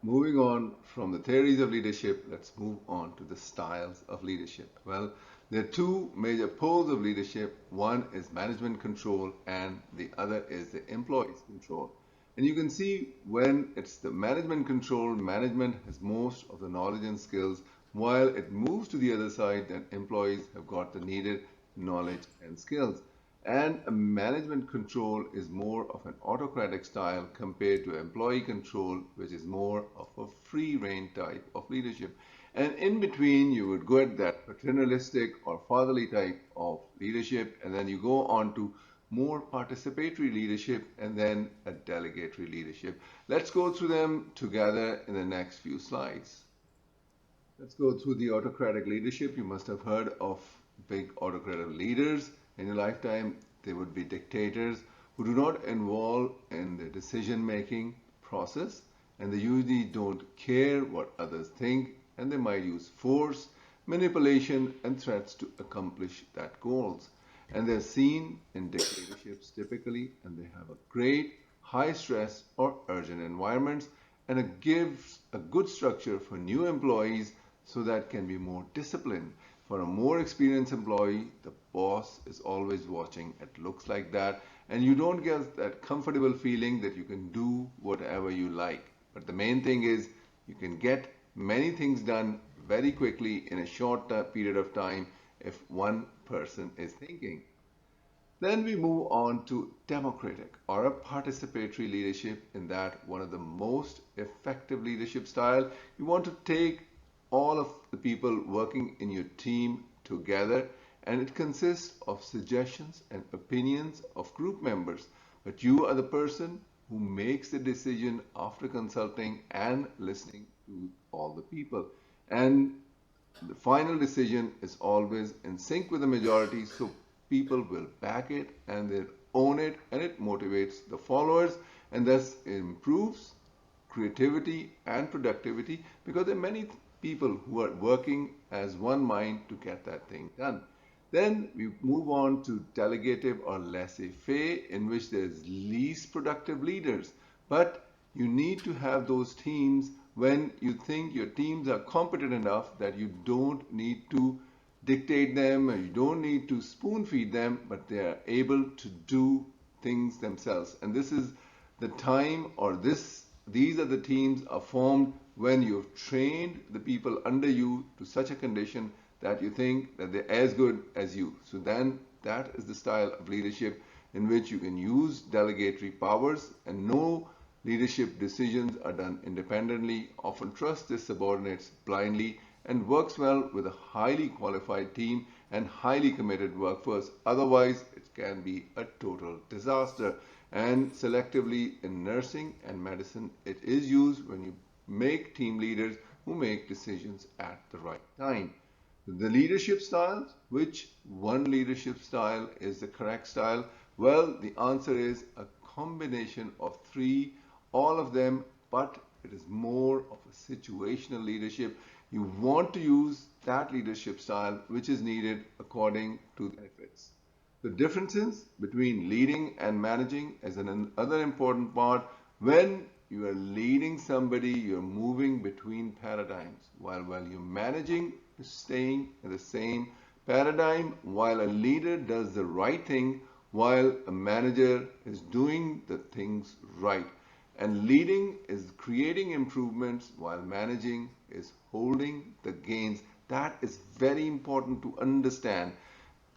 moving on from the theories of leadership, let's move on to the styles of leadership. Well, there are 2 major poles of leadership. One is management control and the other is the employees control. And you can see when it's the management control, management has most of the knowledge and skills, while it moves to the other side, then employees have got the needed knowledge and skills. And a management control is more of an autocratic style compared to employee control, which is more of a free rein type of leadership. And in between, you would get that paternalistic or fatherly type of leadership, and then you go on to more participatory leadership, and then a delegatory leadership. Let's go through them together in the next few slides. Let's go through the autocratic leadership. You must have heard of big autocratic leaders in your lifetime. They would be dictators who do not involve in the decision-making process, and they usually don't care what others think, and they might use force, manipulation, and threats to accomplish that goals. And they're seen in dictatorships typically, and they have a great high stress or urgent environments, and it gives a good structure for new employees so that can be more disciplined. For a more experienced employee, the boss is always watching. It looks like that, and you don't get that comfortable feeling that you can do whatever you like. But the main thing is you can get many things done very quickly in a short period of time if one person is thinking. Then we move on to democratic or a participatory leadership, in that one of the most effective leadership style. You want to take all of the people working in your team together, and it consists of suggestions and opinions of group members, but you are the person who makes the decision after consulting and listening to all the people, and the final decision is always in sync with the majority, so people will back it and they'll own it, and it motivates the followers, and thus improves creativity and productivity, because there are many people who are working as one mind to get that thing done. Then we move on to delegative or laissez-faire, in which there's least productive leaders. But you need to have those teams when you think your teams are competent enough that you don't need to dictate them, or you don't need to spoon feed them, but they are able to do things themselves. And this is the time, or these are the teams are formed when you've trained the people under you to such a condition that you think that they're as good as you. So then that is the style of leadership in which you can use delegatory powers, and no leadership decisions are done independently, often trust their subordinates blindly, and works well with a highly qualified team and highly committed workforce. Otherwise, it can be a total disaster. And selectively in nursing and medicine, it is used when you make team leaders who make decisions at the right time. The leadership styles, which one leadership style is the correct style? Well, the answer is a combination of three, all of them, but it is more of a situational leadership. You want to use that leadership style which is needed according to the benefits. The differences between leading and managing is another important part. When you are leading somebody, you're moving between paradigms. While you're managing, you're staying in the same paradigm, while a leader does the right thing, while a manager is doing the things right. And leading is creating improvements, while managing is holding the gains. That is very important to understand,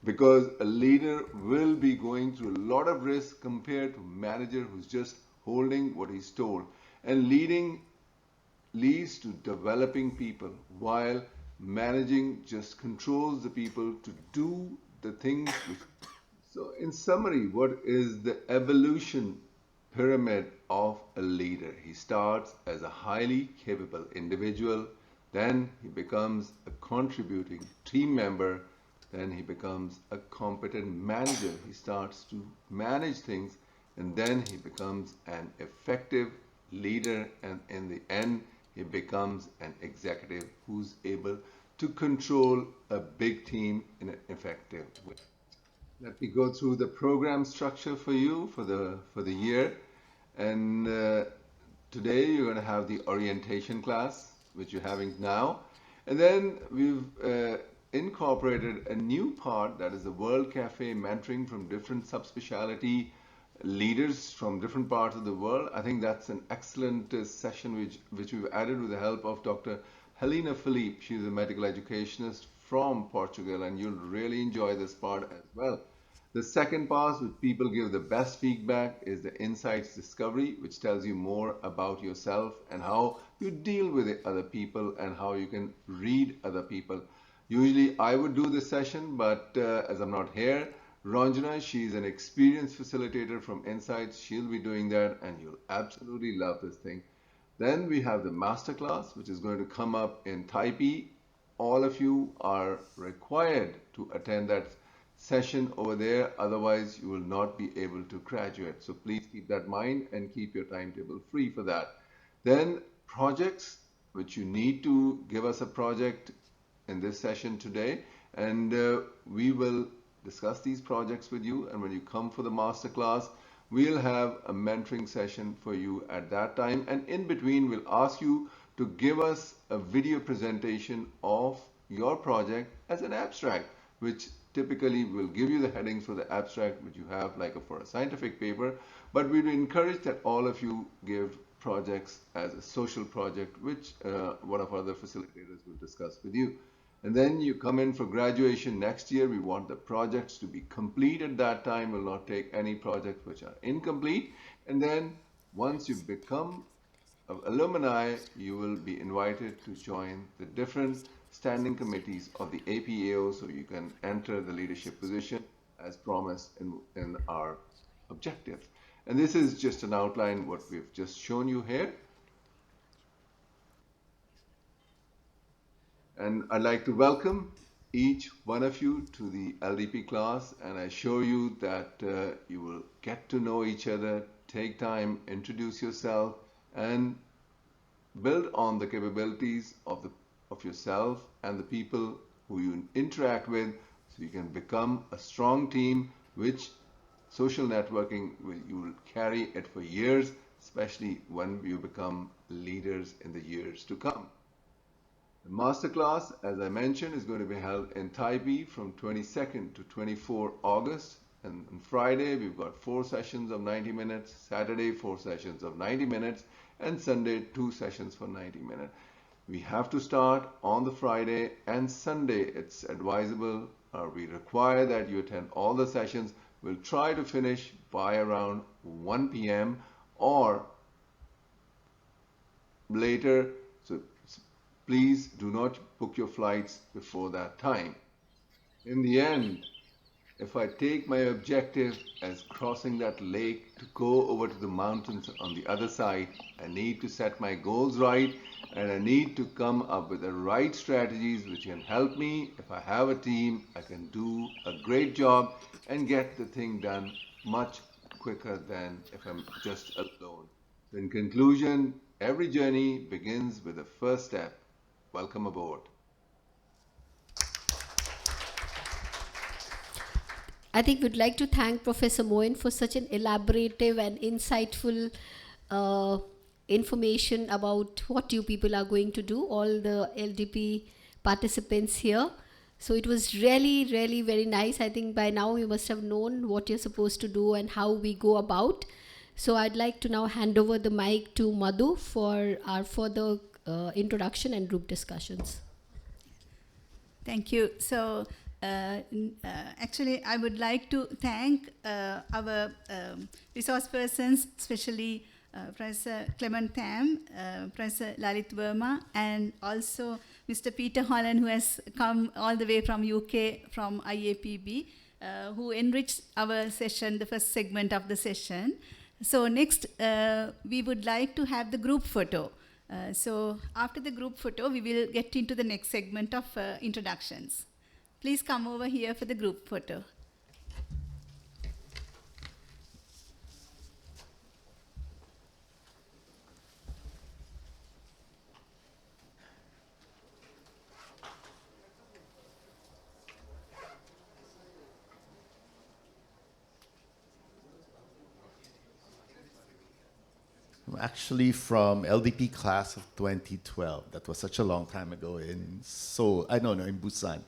because a leader will be going through a lot of risk compared to a manager who's just holding what he's told. And leading leads to developing people, while managing just controls the people to do the things which. So in summary, what is the evolution pyramid of a leader? He starts as a highly capable individual, then he becomes a contributing team member, then he becomes a competent manager. He starts to manage things, and then he becomes an effective leader, and in the end he becomes an executive who's able to control a big team in an effective way. Let me go through the program structure for you for the year. And today you're going to have the orientation class, which you're having now. And then we've incorporated a new part, that is the World Cafe mentoring from different subspecialty leaders from different parts of the world. I think that's an excellent session which we've added with the help of Dr. Helena Philippe. She's a medical educationist from Portugal, and you'll really enjoy this part as well. The second part, which people give the best feedback, is the insights discovery, which tells you more about yourself and how you deal with other people and how you can read other people. Usually I would do this session, but as I'm not here, Ranjana, she's an experienced facilitator from Insights. She'll be doing that, and you'll absolutely love this thing. Then we have the masterclass, which is going to come up in Taipei. All of you are required to attend that session over there, otherwise you will not be able to graduate. So please keep that in mind and keep your timetable free for that. Then projects, which you need to give us a project in this session today, and we will discuss these projects with you. And when you come for the masterclass, we'll have a mentoring session for you at that time, and in between we'll ask you to give us a video presentation of your project as an abstract, which typically will give you the headings for the abstract which you have like for a scientific paper, but we would encourage that all of you give projects as a social project, which one of our other facilitators will discuss with you. And then you come in for graduation next year. We want the projects to be complete at that time. We'll not take any projects which are incomplete. And then once you become alumni, you will be invited to join the different standing committees of the APAO, so you can enter the leadership position as promised in our objectives. And this is just an outline what we've just shown you here. And I'd like to welcome each one of you to the LDP class, and I assure you that you will get to know each other, take time, introduce yourself, and build on the capabilities of yourself and the people who you interact with, so you can become a strong team, which social networking you will carry it for years, especially when you become leaders in the years to come. The masterclass, as I mentioned, is going to be held in Taipei from 22nd to 24 August. And on Friday, we've got 4 sessions of 90 minutes, Saturday, 4 sessions of 90 minutes, and Sunday, 2 sessions for 90 minutes. We have to start on the Friday and Sunday. It's advisable, we require that you attend all the sessions. We'll try to finish by around 1 p.m. or later. So please do not book your flights before that time. In the end, if I take my objective as crossing that lake to go over to the mountains on the other side, I need to set my goals right, and I need to come up with the right strategies which can help me. If I have a team, I can do a great job and get the thing done much quicker than if I'm just alone. So in conclusion, every journey begins with the first step. Welcome aboard. I think we'd like to thank Professor Moin for such an elaborative and insightful information about what you people are going to do, all the LDP participants here. So it was really, really very nice. I think by now you must have known what you're supposed to do and how we go about. So I'd like to now hand over the mic to Madhu for our further introduction and group discussions. Thank you. So actually, I would like to thank our resource persons, especially Professor Clement Tham, Professor Lalit Verma, and also Mr. Peter Holland, who has come all the way from UK, from IAPB, who enriched our session, the first segment of the session. So next, we would like to have the group photo. So after the group photo, we will get into the next segment of introductions. Please come over here for the group photo. I'm actually from LDP class of 2012. That was such a long time ago in Seoul. I don't know, in Busan.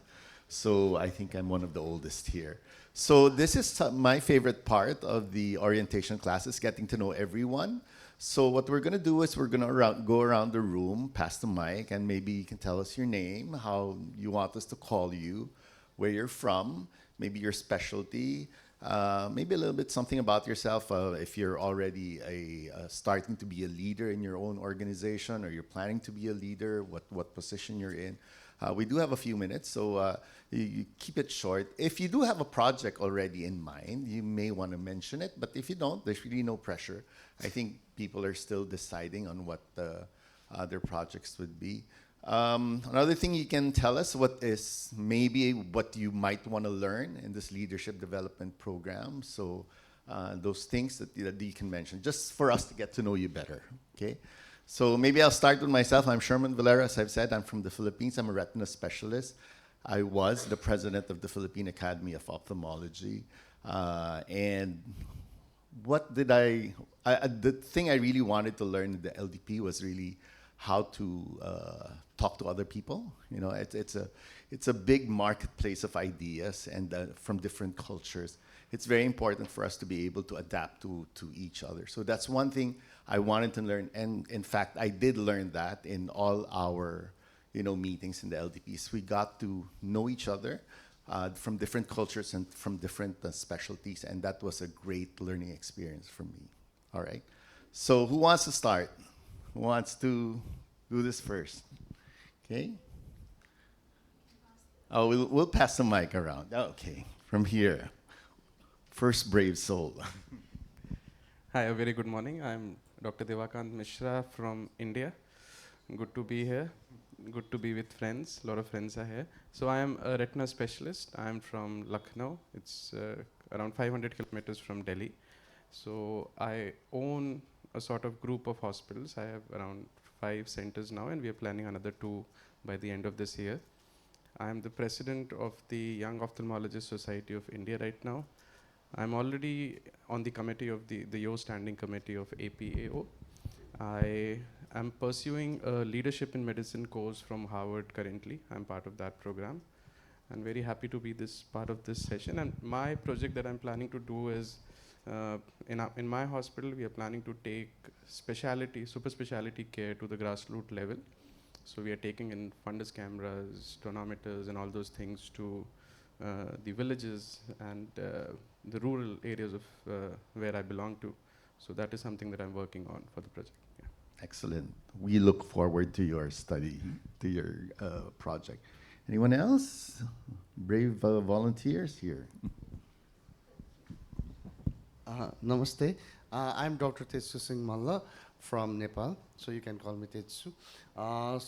So I think I'm one of the oldest here. So this is my favorite part of the orientation classes, getting to know everyone. So what we're going to do is we're going to go around the room, pass the mic, and maybe you can tell us your name, how you want us to call you, where you're from, maybe your specialty, maybe a little bit something about yourself, if you're already starting to be a leader in your own organization or you're planning to be a leader, what position you're in. We do have a few minutes, so you keep it short. If you do have a project already in mind, you may want to mention it, but if you don't, there's really no pressure. I think people are still deciding on what their projects would be. Another thing you can tell us what is maybe what you might want to learn in this leadership development program. So those things that you can mention, just for us to get to know you better, okay? So maybe I'll start with myself. I'm Sherman Valera, as I've said. I'm from the Philippines. I'm a retina specialist. I was the president of the Philippine Academy of Ophthalmology. And what did the thing I really wanted to learn in the LDP was really how to talk to other people. You know, it's a big marketplace of ideas and from different cultures. It's very important for us to be able to adapt to each other. So that's one thing I wanted to learn, and in fact, I did learn that in all our meetings in the LDPs. We got to know each other from different cultures and from different specialties, and that was a great learning experience for me. All right. So who wants to start? Who wants to do this first? Okay. Oh, we'll pass the mic around. Okay, from here. First brave soul. Hi, a very good morning. I'm Dr. Devakant Mishra from India. Good to be here. Good to be with friends. A lot of friends are here. So I am a retina specialist. I'm from Lucknow. It's around 500 kilometers from Delhi. So I own a sort of group of hospitals. I have around 5 centers now, and we are planning another 2 by the end of this year. I am the president of the Young Ophthalmologist Society of India right now. I'm already on the committee of the AIOS Standing Committee of APAO. I am pursuing a leadership in medicine course from Harvard currently. I'm part of that program. I'm very happy to be part of this session. And my project that I'm planning to do is, in my hospital, we are planning to take super specialty care to the grassroots level. So we are taking in fundus cameras, tonometers, and all those things to the villages and the rural areas of where I belong to. So that is something that I'm working on for the project. Yeah. Excellent. We look forward to your study, to your project. Anyone else? Brave volunteers here. Namaste. I'm Dr. Tetsu Singh Malla from Nepal, so you can call me Tetsu. I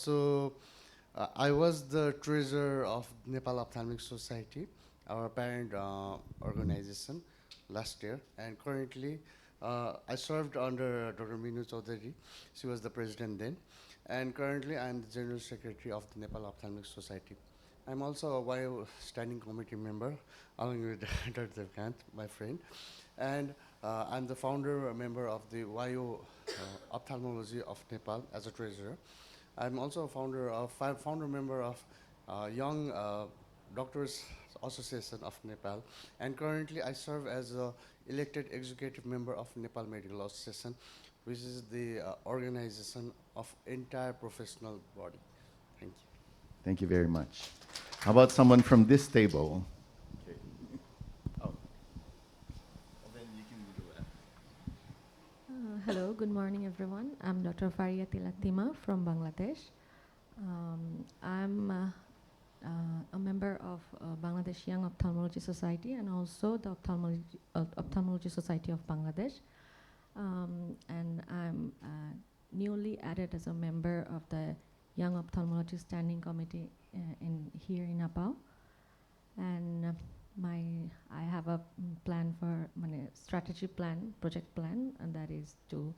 was the treasurer of Nepal Ophthalmic Society, our parent organization, last year, and currently I served under Dr. Minu Chaudhary. She was the president then, and currently I'm the general secretary of the Nepal Ophthalmic Society. I'm also a WIO standing committee member, along with Dr. Devkant, my friend, and I'm the founder member of the WIO Ophthalmology of Nepal as a treasurer. I'm also a founder member of Young Doctors Association of Nepal, and currently I serve as a elected executive member of Nepal Medical Association, which is the organization of entire professional body. Thank you. Thank you very much. How about someone from this table? Okay. Oh. Then you can do that. Hello, good morning, everyone. I'm Dr. Faria Tilatima from Bangladesh. I'm a member of Bangladesh Young Ophthalmology Society and also the Ophthalmology Society of Bangladesh. And I'm newly added as a member of the Young Ophthalmology Standing Committee here in APAO. And I have a plan for strategy plan, project plan, and that is to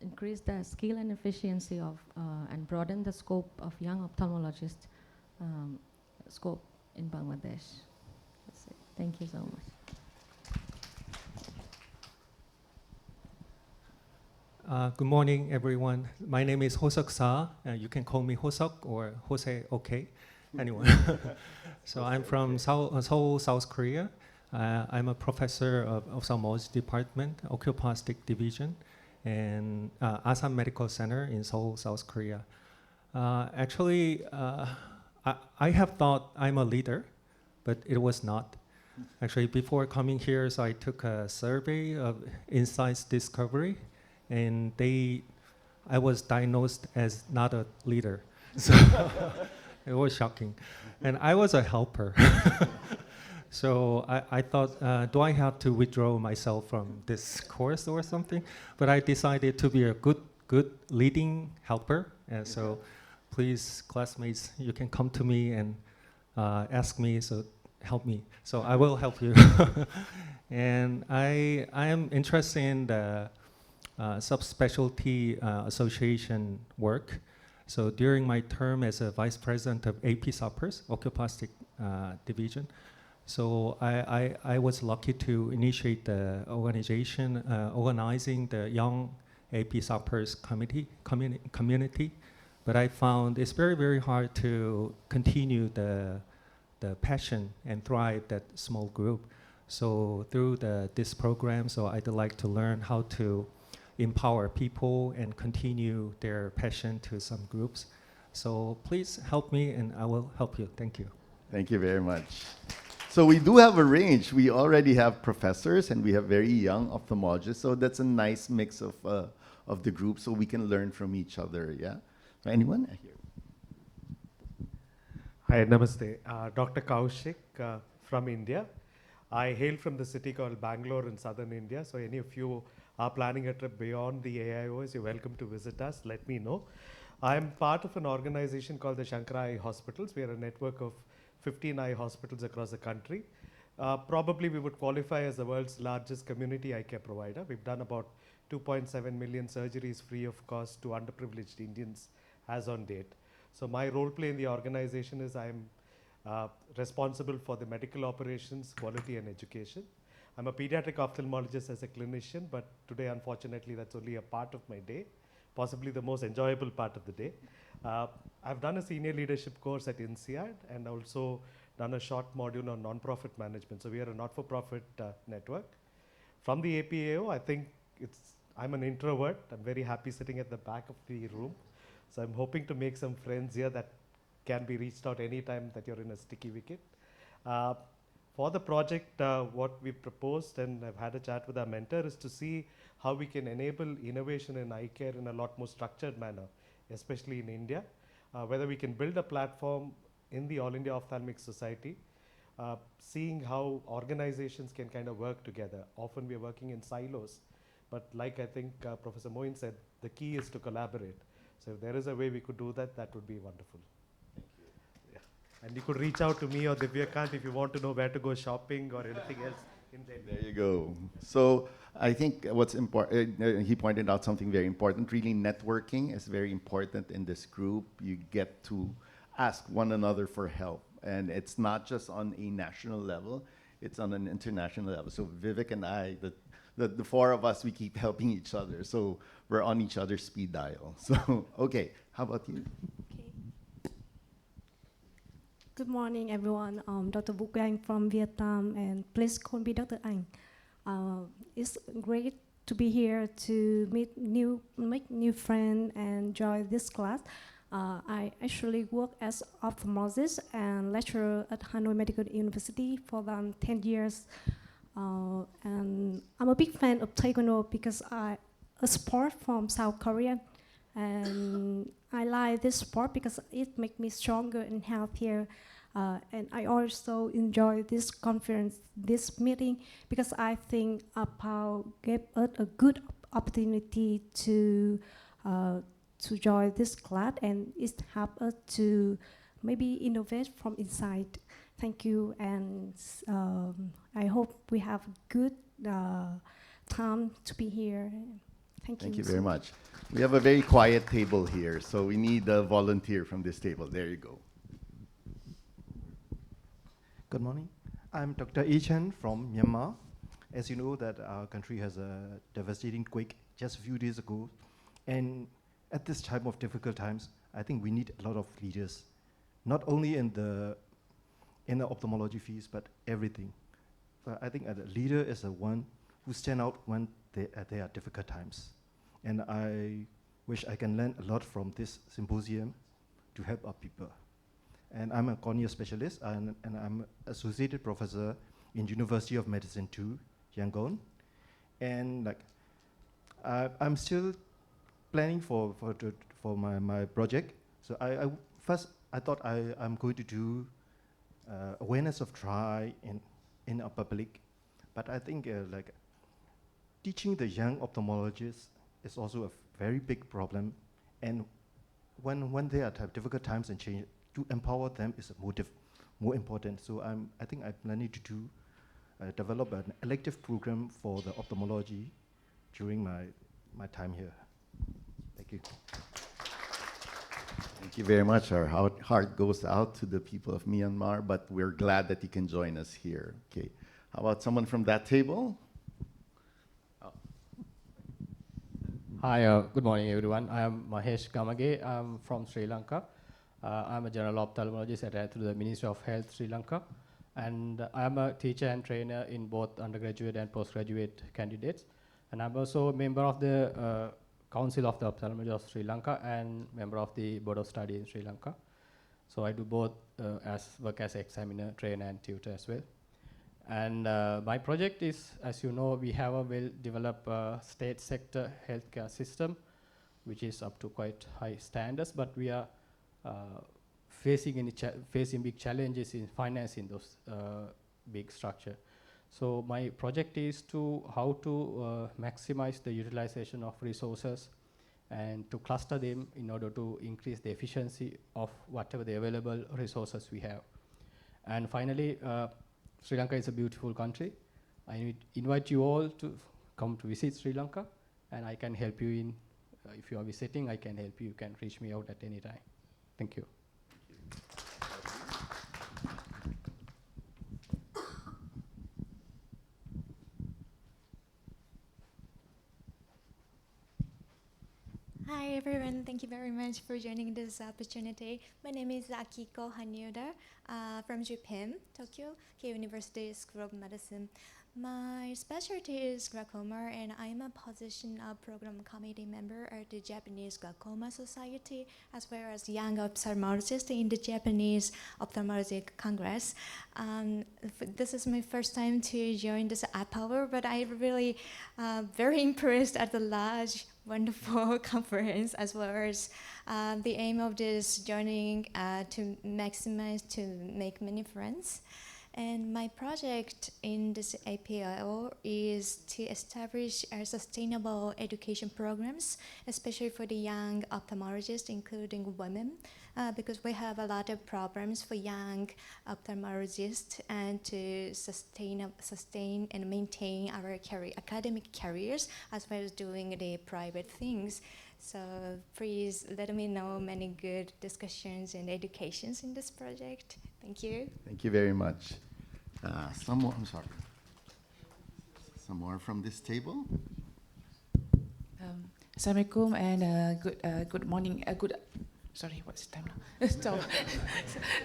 increase the skill and efficiency of and broaden the scope of young ophthalmologists scope in Bangladesh. That's it. Thank you so much. Good morning, everyone. My name is Hosok Sa. You can call me Hosok or Jose, okay. Anyway, so I'm from Seoul, South Korea. I'm a professor of ophthalmology department, oculoplastic division, and Asan Medical Center in Seoul, South Korea. Actually, I have thought I'm a leader, but it was not. Actually, before coming here, so I took a survey of Insights Discovery, and I was diagnosed as not a leader. So It was shocking. And I was a helper. So I thought, do I have to withdraw myself from this course or something? But I decided to be a good leading helper. And so please, classmates, you can come to me and ask me, so help me. So I will help you. And I am interested in the subspecialty association work. So during my term as a vice president of AP Suppers, Oculoplastic Division, so I was lucky to initiate the organization, organizing the young AP Suppers community. But I found it's very, very hard to continue the passion and thrive that small group. So through this program, so I'd like to learn how to empower people and continue their passion to some groups. So please help me and I will help you. Thank you. Thank you very much. So we do have a range. We already have professors and we have very young ophthalmologists. So that's a nice mix of the group so we can learn from each other, yeah? Anyone here? Hi, namaste. Dr. Kaushik from India. I hail from the city called Bangalore in southern India. So any of you are planning a trip beyond the AIOS, you're welcome to visit us. Let me know. I'm part of an organization called the Shankara Eye Hospitals. We are a network of 15 eye hospitals across the country. Probably we would qualify as the world's largest community eye care provider. We've done about 2.7 million surgeries free of cost to underprivileged Indians as on date. So my role play in the organization is I'm responsible for the medical operations, quality and education. I'm a pediatric ophthalmologist as a clinician, but today unfortunately that's only a part of my day, possibly the most enjoyable part of the day. I've done a senior leadership course at INSEAD and also done a short module on non-profit management. So we are a not-for-profit network. From the APAO, I think I'm an introvert. I'm very happy sitting at the back of the room. So I'm hoping to make some friends here that can be reached out anytime that you're in a sticky wicket. For the project, what we proposed, and I've had a chat with our mentor, is to see how we can enable innovation in eye care in a lot more structured manner, especially in India. Whether we can build a platform in the All India Ophthalmic Society, seeing how organizations can kind of work together. Often we are working in silos, but like I think Professor Moin said, the key is to collaborate. So if there is a way we could do that, that would be wonderful. Thank you. Yeah. And you could reach out to me or Divyakant if you want to know where to go shopping or anything else in Delhi. There you go. So I think what's important, he pointed out something very important. Really, networking is very important in this group. You get to ask one another for help. And it's not just on a national level, it's on an international level. So Vivek and I, the four of us, we keep helping each other. So we're on each other's speed dial. So, okay, how about you? Okay. Good morning, everyone. Dr. Vũ Anh from Vietnam, and please call me Dr. Anh. It's great to be here to make new friends and join this class. I actually work as ophthalmologist and lecturer at Hanoi Medical University for 10 years. And I'm a big fan of Taekwondo because a sport from South Korea. And I like this sport because it makes me stronger and healthier. And I also enjoy this conference, this meeting, because I think APAO gave us a good opportunity to join this class, and it helped us to maybe innovate from inside. Thank you, and I hope we have a good time to be here. Thank you. Thank you very much. We have a very quiet table here, so we need a volunteer from this table. There you go. Good morning. I'm Dr. Yi Chen from Myanmar. As you know, that our country has a devastating quake just a few days ago, and at this time of difficult times, I think we need a lot of leaders, not only in the ophthalmology fields, but everything. I think a leader is the one who stand out when there are difficult times. And I wish I can learn a lot from this symposium to help our people. And I'm a cornea specialist, and I'm associated professor in University of Medicine 2, Yangon. And I'm still planning for my project. So I first I thought I'm going to do awareness of dry in a public, but I think like teaching the young ophthalmologists is also a very big problem, and when they have difficult times and change, to empower them is more important. So I think I'm planning to do develop an elective program for the ophthalmology during my time here. Thank you. Thank you very much. Our heart goes out to the people of Myanmar, but we're glad that you can join us here. Okay. How about someone from that table? Hi, good morning, everyone. I am Mahesh Gamage. I'm from Sri Lanka. I'm a general ophthalmologist at the Ministry of Health, Sri Lanka. And I'm a teacher and trainer in both undergraduate and postgraduate candidates. And I'm also a member of the Council of the Ophthalmology of Sri Lanka and member of the Board of Study in Sri Lanka. So I do both work as examiner, trainer, and tutor as well. And my project is, as you know, we have a well-developed state sector healthcare system, which is up to quite high standards, but we are facing big challenges in financing those big structure. So my project is how to maximize the utilization of resources and to cluster them in order to increase the efficiency of whatever the available resources we have. And finally, Sri Lanka is a beautiful country. I invite you all to come to visit Sri Lanka, and I can help you in, if you are visiting, I can help you. You can reach me out at any time. Thank you. Hi everyone, thank you very much for joining this opportunity. My name is Akiko Hanyoda from Japan, Tokyo University School of Medicine. My specialty is glaucoma, and I'm a position program committee member at the Japanese Glaucoma Society, as well as young ophthalmologist in the Japanese Ophthalmology Congress. This is my first time to join this APAO, but I'm really very impressed at the large, wonderful conference, as well as the aim of this joining to maximize, to make many friends. And my project in this APAO is to establish sustainable education programs, especially for the young ophthalmologists, including women, because we have a lot of problems for young ophthalmologists and to sustain and maintain our academic careers, as well as doing the private things. So please let me know many good discussions and educations in this project. Thank you. Thank you very much. Some more, I'm sorry. Some more from this table. Assalamualaikum and good morning. Sorry, what's the time now? So,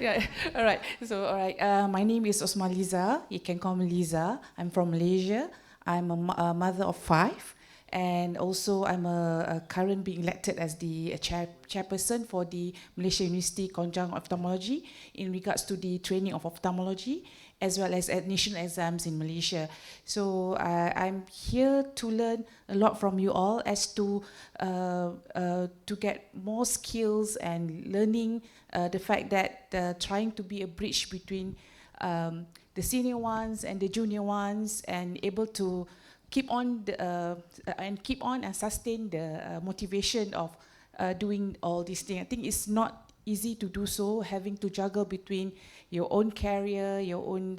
yeah, all right. So, all right. My name is Osman Liza. You can call me Liza. I'm from Malaysia. I'm a mother of 5. And also, I'm a current being elected as the chairperson for the Malaysia University Conjunct Ophthalmology in regards to the training of ophthalmology, as well as national exams in Malaysia. So I'm here to learn a lot from you all as to get more skills and learning the fact that trying to be a bridge between the senior ones and the junior ones, and able to keep on and sustain the motivation of doing all these things. I think it's not easy to do so, having to juggle between your own career, your own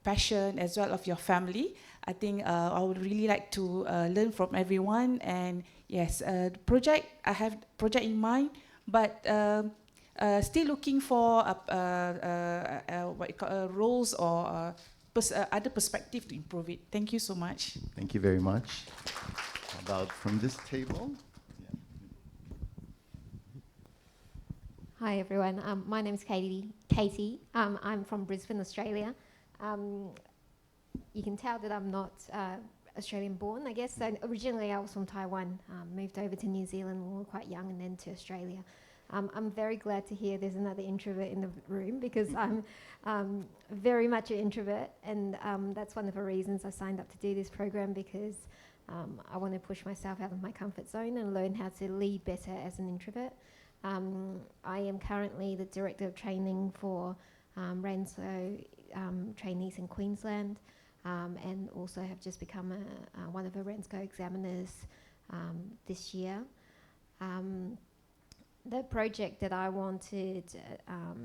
passion, as well as your family. I think I would really like to learn from everyone. And yes, I have project in mind, but still looking for roles or other perspective to improve it. Thank you so much. Thank you very much. How about from this table? Hi everyone, my name is Katie. I'm from Brisbane, Australia. You can tell that I'm not Australian born, I guess. So originally I was from Taiwan, moved over to New Zealand when we were quite young, and then to Australia. I'm very glad to hear there's another introvert in the room, because I'm very much an introvert, and that's one of the reasons I signed up to do this program, because I want to push myself out of my comfort zone and learn how to lead better as an introvert. I am currently the Director of Training for RANSCO trainees in Queensland, and also have just become one of the RANSCO examiners this year. The project that I wanted,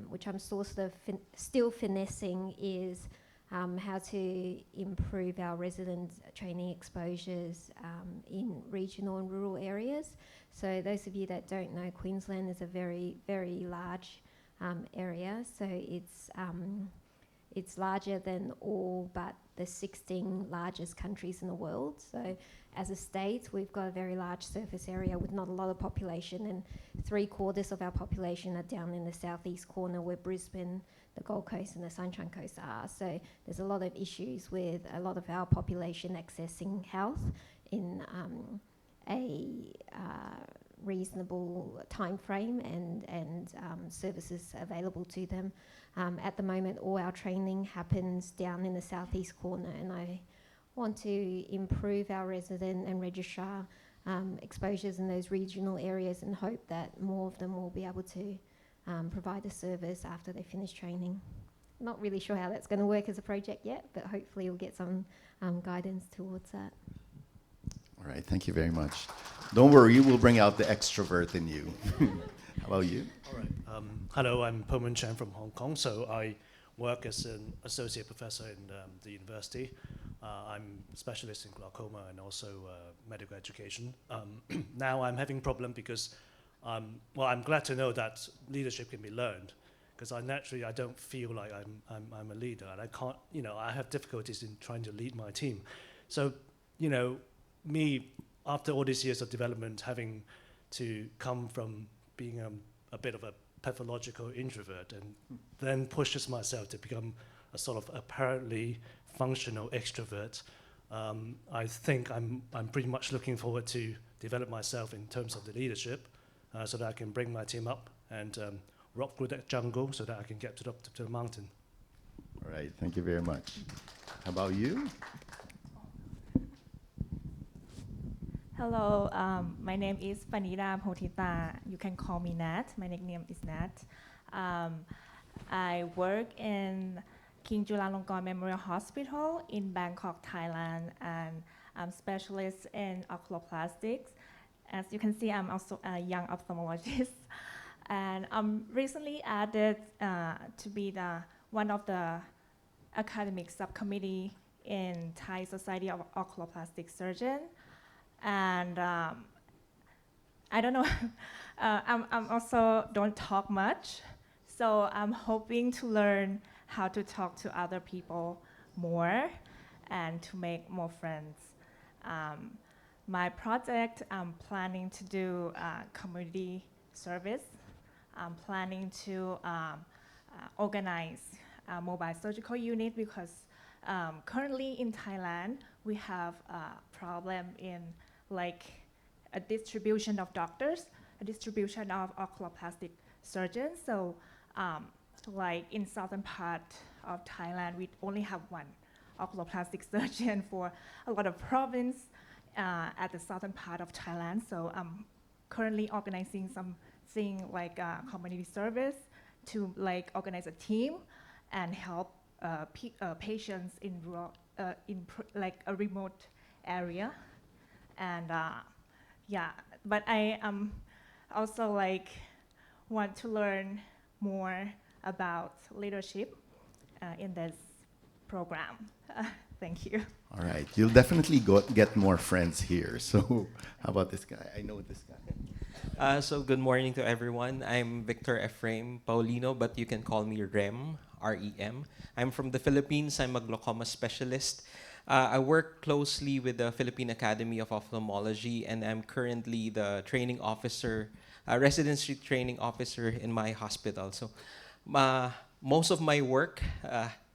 which I'm sort of still finessing, is how to improve our resident training exposures in regional and rural areas. So those of you that don't know, Queensland is a very, very large area. So it's larger than all but the 16 largest countries in the world. So as a state, we've got a very large surface area with not a lot of population, and 3/4 of our population are down in the southeast corner where Brisbane, the Gold Coast and the Sunshine Coast are. So there's a lot of issues with a lot of our population accessing health in a reasonable time frame and services available to them. At the moment, all our training happens down in the southeast corner, and I want to improve our resident and registrar exposures in those regional areas and hope that more of them will be able to provide the service after they finish training. Not really sure how that's going to work as a project yet, but hopefully we'll get some guidance towards that. All right, thank you very much. Don't worry, we'll bring out the extrovert in you. How about you? All right. Hello, I'm Poman Chan from Hong Kong. So I work as an associate professor in the university. I'm a specialist in glaucoma and also medical education. Now I'm having a problem because, well, I'm glad to know that leadership can be learned, because I don't feel like I'm a leader, and I can't, I have difficulties in trying to lead my team. So, me, after all these years of development, having to come from being a bit of a pathological introvert and then pushes myself to become a sort of apparently functional extrovert, I think I'm pretty much looking forward to develop myself in terms of the leadership so that I can bring my team up and rock through that jungle so that I can get to the mountain. All right, thank you very much. How about you? Hello, my name is Panida Photita. You can call me Nat. My nickname is Nat. I work in King Chulalongkorn Memorial Hospital in Bangkok, Thailand, and I'm specialist in oculoplastics. As you can see, I'm also a young ophthalmologist. And I'm recently added to be one of the academic subcommittee in Thai Society of Oculoplastic Surgeons. And I don't know, I'm also don't talk much. So I'm hoping to learn how to talk to other people more and to make more friends. My project, I'm planning to do community service. I'm planning to organize a mobile surgical unit because currently in Thailand, we have a problem in like a distribution of doctors, a distribution of oculoplastic surgeons. So like in southern part of Thailand, we only have one oculoplastic surgeon for a lot of province at the southern part of Thailand. So I'm currently organizing something like community service to like organize a team and help patients in rural, like a remote area. And yeah, but I also like want to learn more about leadership in this program. Thank you. All right, you'll definitely get more friends here. So how about this guy? I know this guy. So good morning to everyone. I'm Victor Ephraim Paulino, but you can call me Rem, R-E-M. I'm from the Philippines. I'm a glaucoma specialist. I work closely with the Philippine Academy of Ophthalmology, and I'm currently the training officer, residency training officer in my hospital. So most of my work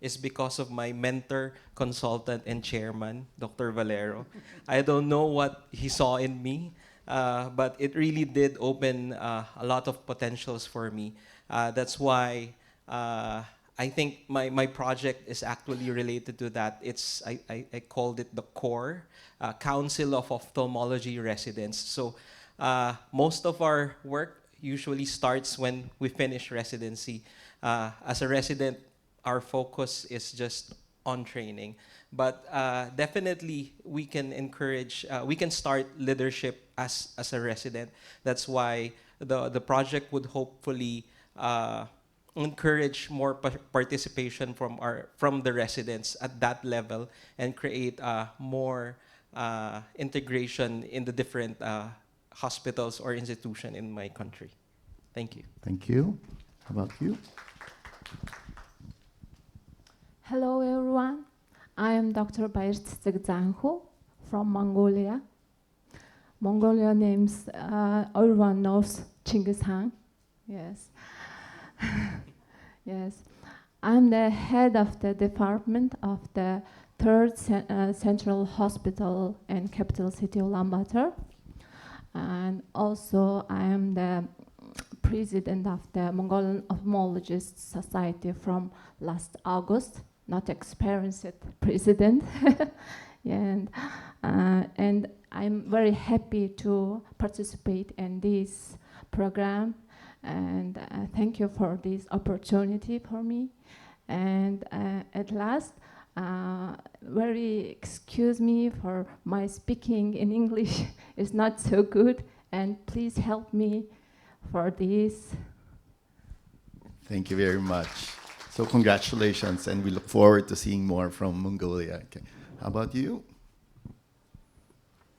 is because of my mentor, consultant, and chairman, Dr. Valero. I don't know what he saw in me, but it really did open a lot of potentials for me. That's why I think my project is actually related to that. I called it the CORE, Council of Ophthalmology Residents. So most of our work usually starts when we finish residency. As a resident, our focus is just on training. But definitely, we can encourage, we can start leadership as a resident. That's why the project would hopefully encourage more participation from the residents at that level and create more integration in the different hospitals or institution in my country. Thank you. Thank you. How about you? Hello, everyone. I am Dr. Bayert Zegzanghu from Mongolia. Mongolia names, everyone knows Genghis Khan. Yes. Yes. I'm the head of the department of the 3rd Central Hospital and capital city Ulaanbaatar. And also I am the president of the Mongolian Ophthalmologist Society from last August. Not experienced president. And I'm very happy to participate in this program. And thank you for this opportunity for me. And at last, very excuse me for my speaking in English is not so good. And please help me for this. Thank you very much. So congratulations, and we look forward to seeing more from Mongolia. Okay. How about you?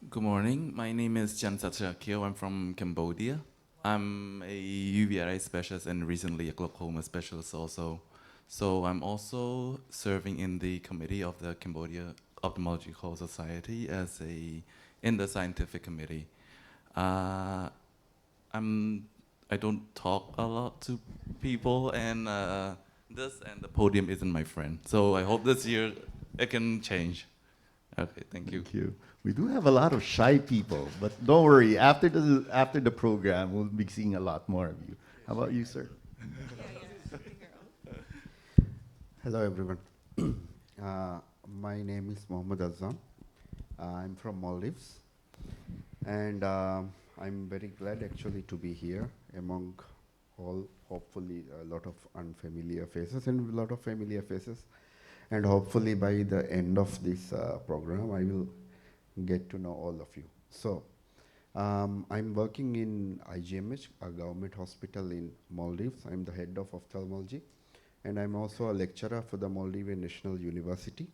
Good morning. My name is Chan Satrakyo. I'm from Cambodia. I'm a UVRI specialist and recently a glaucoma specialist also. So I'm also serving in the committee of the Cambodia Ophthalmological Society in the scientific committee. I don't talk a lot to people, and the podium isn't my friend. So I hope this year it can change. Okay, thank you. Thank you. We do have a lot of shy people, but don't worry. After the program, we'll be seeing a lot more of you. How about you, sir? Hello, everyone. My name is Mohammed Azam. I'm from Maldives, and I'm very glad actually to be here among all, hopefully a lot of unfamiliar faces and a lot of familiar faces. And hopefully by the end of this program, I will get to know all of you. So I'm working in IGMH, a government hospital in Maldives. I'm the head of ophthalmology. And I'm also a lecturer for the Maldivian National University.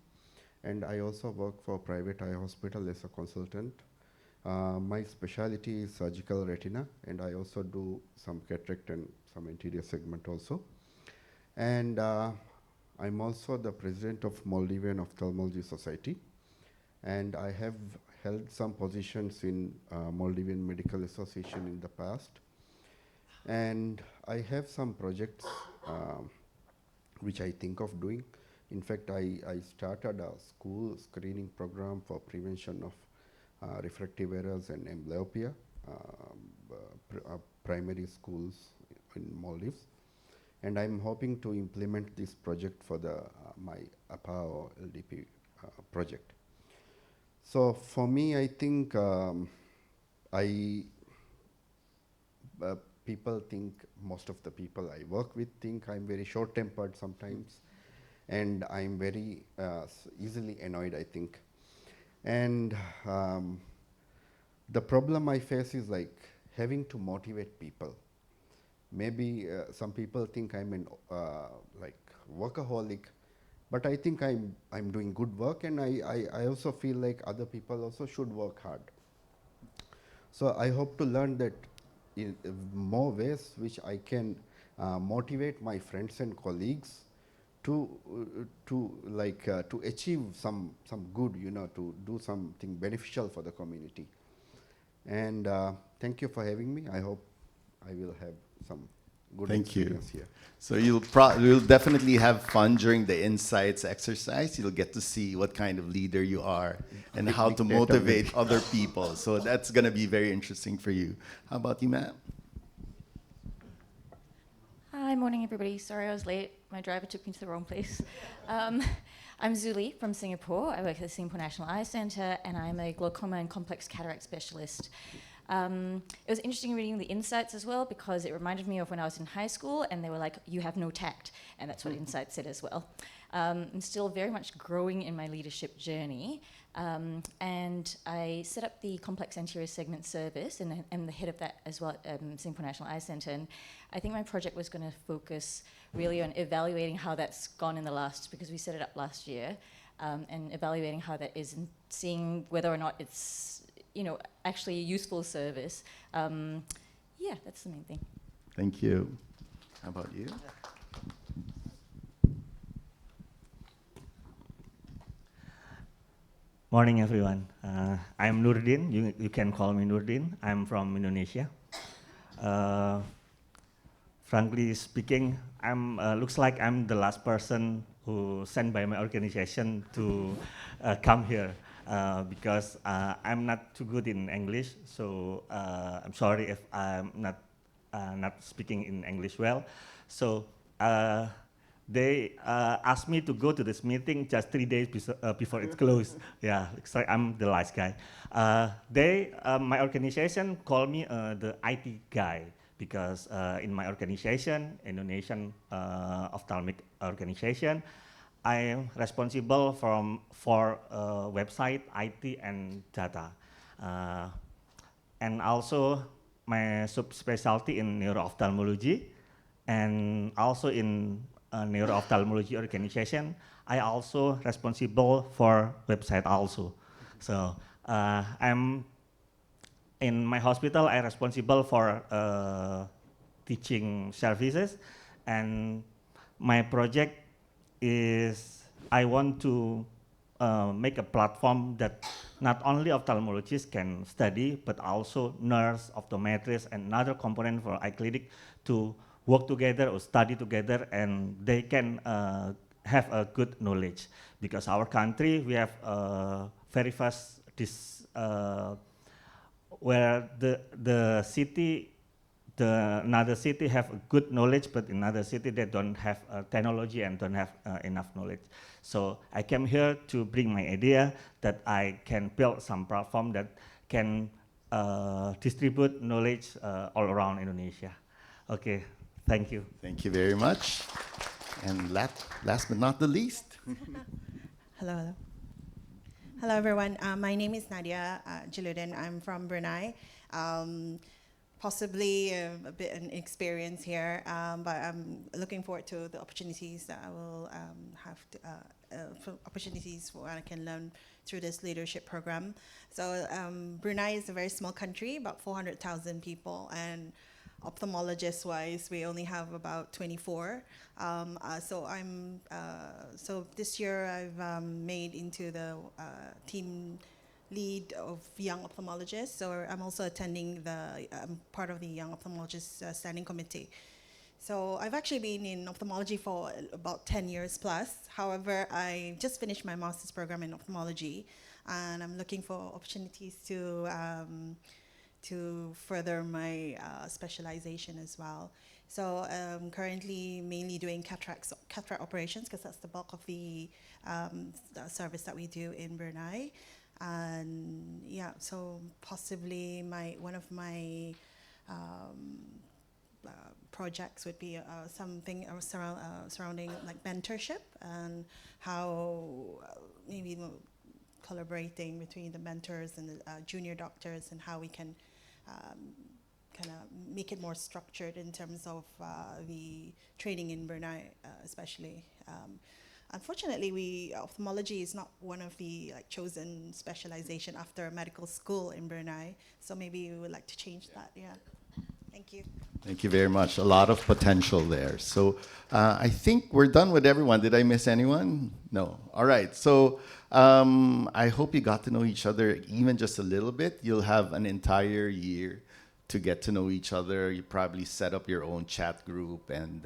And I also work for a private eye hospital as a consultant. My specialty is surgical retina, and I also do some cataract and some anterior segment also. And I'm also the president of Maldivian Ophthalmology Society. And I have held some positions in Maldivian Medical Association in the past. And I have some projects which I think of doing. In fact, I started a school screening program for prevention of refractive errors and amblyopia, primary schools in Maldives. And I'm hoping to implement this project for my APAO LDP project. So for me, I think people think, most of the people I work with think I'm very short-tempered sometimes, and I'm very easily annoyed, I think. And the problem I face is like having to motivate people. Maybe some people think I'm an like workaholic, but I think I'm doing good work, and I also feel like other people also should work hard. So I hope to learn that in more ways which I can motivate my friends and colleagues to achieve some good, to do something beneficial for the community. And thank you for having me. I hope I will have some good experience here. So you'll definitely have fun during the insights exercise. You'll get to see what kind of leader you are and how to motivate other people. So that's going to be very interesting for you. How about you, ma'am? Hi, morning everybody. Sorry I was late. My driver took me to the wrong place. I'm Zuli from Singapore. I work at the Singapore National Eye Centre, and I'm a glaucoma and complex cataract specialist. It was interesting reading the insights as well, because it reminded me of when I was in high school and they were like, you have no tact. And that's what insights said as well. I'm still very much growing in my leadership journey. And I set up the Complex Anterior Segment Service and the head of that as well at Singapore National Eye Centre. And I think my project was going to focus really on evaluating how that's gone in the last, because we set it up last year, and evaluating how that is and seeing whether or not it's, you know, actually a useful service. Yeah, that's the main thing. Thank you. How about you? Morning, everyone. I'm Nurdin. You can call me Nurdin. I'm from Indonesia. Frankly speaking, looks like I'm the last person who sent by my organization to come here because I'm not too good in English. So I'm sorry if I'm not speaking in English well. So they asked me to go to this meeting just 3 days before it's closed. Yeah, so I'm the last guy. My organization called me the IT guy because in my organization, Indonesian Ophthalmic Organization, I am responsible for website, IT, and data. And also my subspecialty in neuro-ophthalmology, and also in neuro-ophthalmology organization, I also responsible for website also. So I'm in my hospital, I'm responsible for teaching services, and my project is I want to make a platform that not only ophthalmologists can study, but also nurse, optometrists, and other components for eye clinic to work together or study together, and they can have a good knowledge. Because our country, we have very fast where the city, another city have a good knowledge, but in another city they don't have technology and don't have enough knowledge. So I came here to bring my idea that I can build some platform that can distribute knowledge all around Indonesia. Okay, thank you. Thank you very much. And last but not the least. Hello. Hello, everyone. My name is Nadia Jaludin. I'm from Brunei. Possibly a bit an experience here, but I'm looking forward to the opportunities that I will have for opportunities where I can learn through this leadership program. So Brunei is a very small country, about 400,000 people, and ophthalmologist-wise, we only have about 24. So this year I've made into the team lead of young ophthalmologists. So I'm also attending I'm part of the Young Ophthalmologists Standing Committee. So I've actually been in ophthalmology for about 10 years plus. However, I just finished my master's program in ophthalmology, and I'm looking for opportunities to further my specialization as well. So I'm currently mainly doing cataract operations, because that's the bulk of the service that we do in Brunei. And yeah, so possibly one of my projects would be something surrounding like mentorship, and how maybe collaborating between the mentors and the junior doctors, and how we can kind of make it more structured in terms of the training in Brunei, especially. Unfortunately, ophthalmology is not one of the chosen specialization after medical school in Brunei. So maybe we would like to change that. Yeah. Thank you. Thank you very much. A lot of potential there. So I think we're done with everyone. Did I miss anyone? No. All right. So I hope you got to know each other even just a little bit. You'll have an entire year to get to know each other. You probably set up your own chat group, and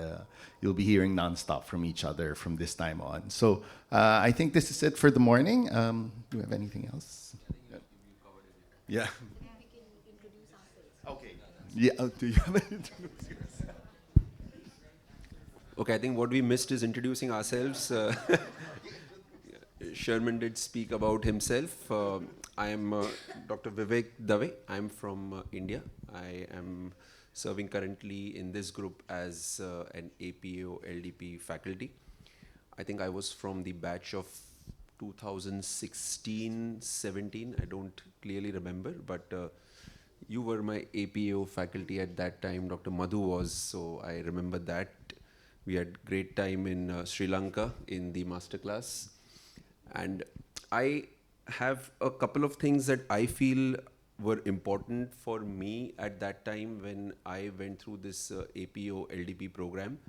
you'll be hearing nonstop from each other from this time on. So I think this is it for the morning. Do we have anything else? Yeah. Okay. Yeah. Do you have anything to introduce yourself? Okay, I think what we missed is introducing ourselves. Sherman did speak about himself. I am Dr. Vivek Dave. I'm from India. I am serving currently in this group as an APAO LDP faculty. I think I was from the batch of 2016-17. I don't clearly remember, but you were my APAO faculty at that time. Dr. Madhu was, so I remember that. We had great time in Sri Lanka in the masterclass. And I have a couple of things that I feel were important for me at that time when I went through this APAO LDP program.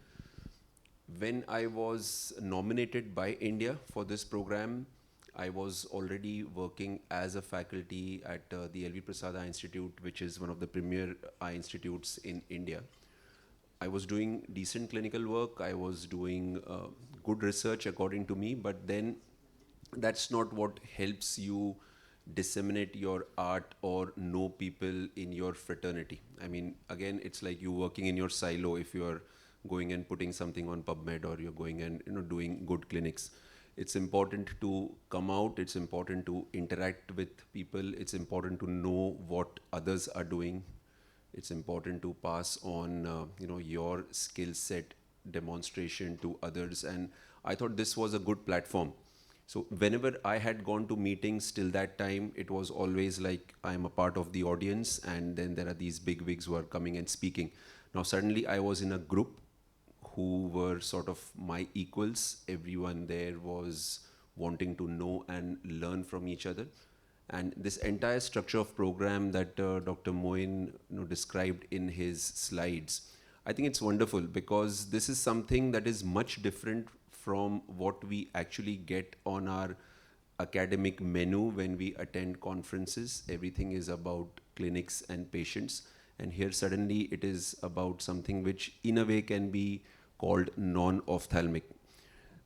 When I was nominated by India for this program, I was already working as a faculty at the LV Prasad Eye Institute, which is one of the premier eye institutes in India. I was doing decent clinical work. I was doing good research according to me, but then that's not what helps you disseminate your art or know people in your fraternity. I mean, again, it's like you working in your silo if you're going and putting something on PubMed or you're going and doing good clinics. It's important to come out. It's important to interact with people. It's important to know what others are doing. It's important to pass on your skill set demonstration to others. And I thought this was a good platform. So whenever I had gone to meetings till that time, it was always like I'm a part of the audience and then there are these big wigs who are coming and speaking. Now suddenly I was in a group who were sort of my equals. Everyone there was wanting to know and learn from each other. And this entire structure of program that Dr. Moin described in his slides, I think it's wonderful because this is something that is much different from what we actually get on our academic menu when we attend conferences. Everything is about clinics and patients. And here suddenly it is about something which in a way can be called non-ophthalmic.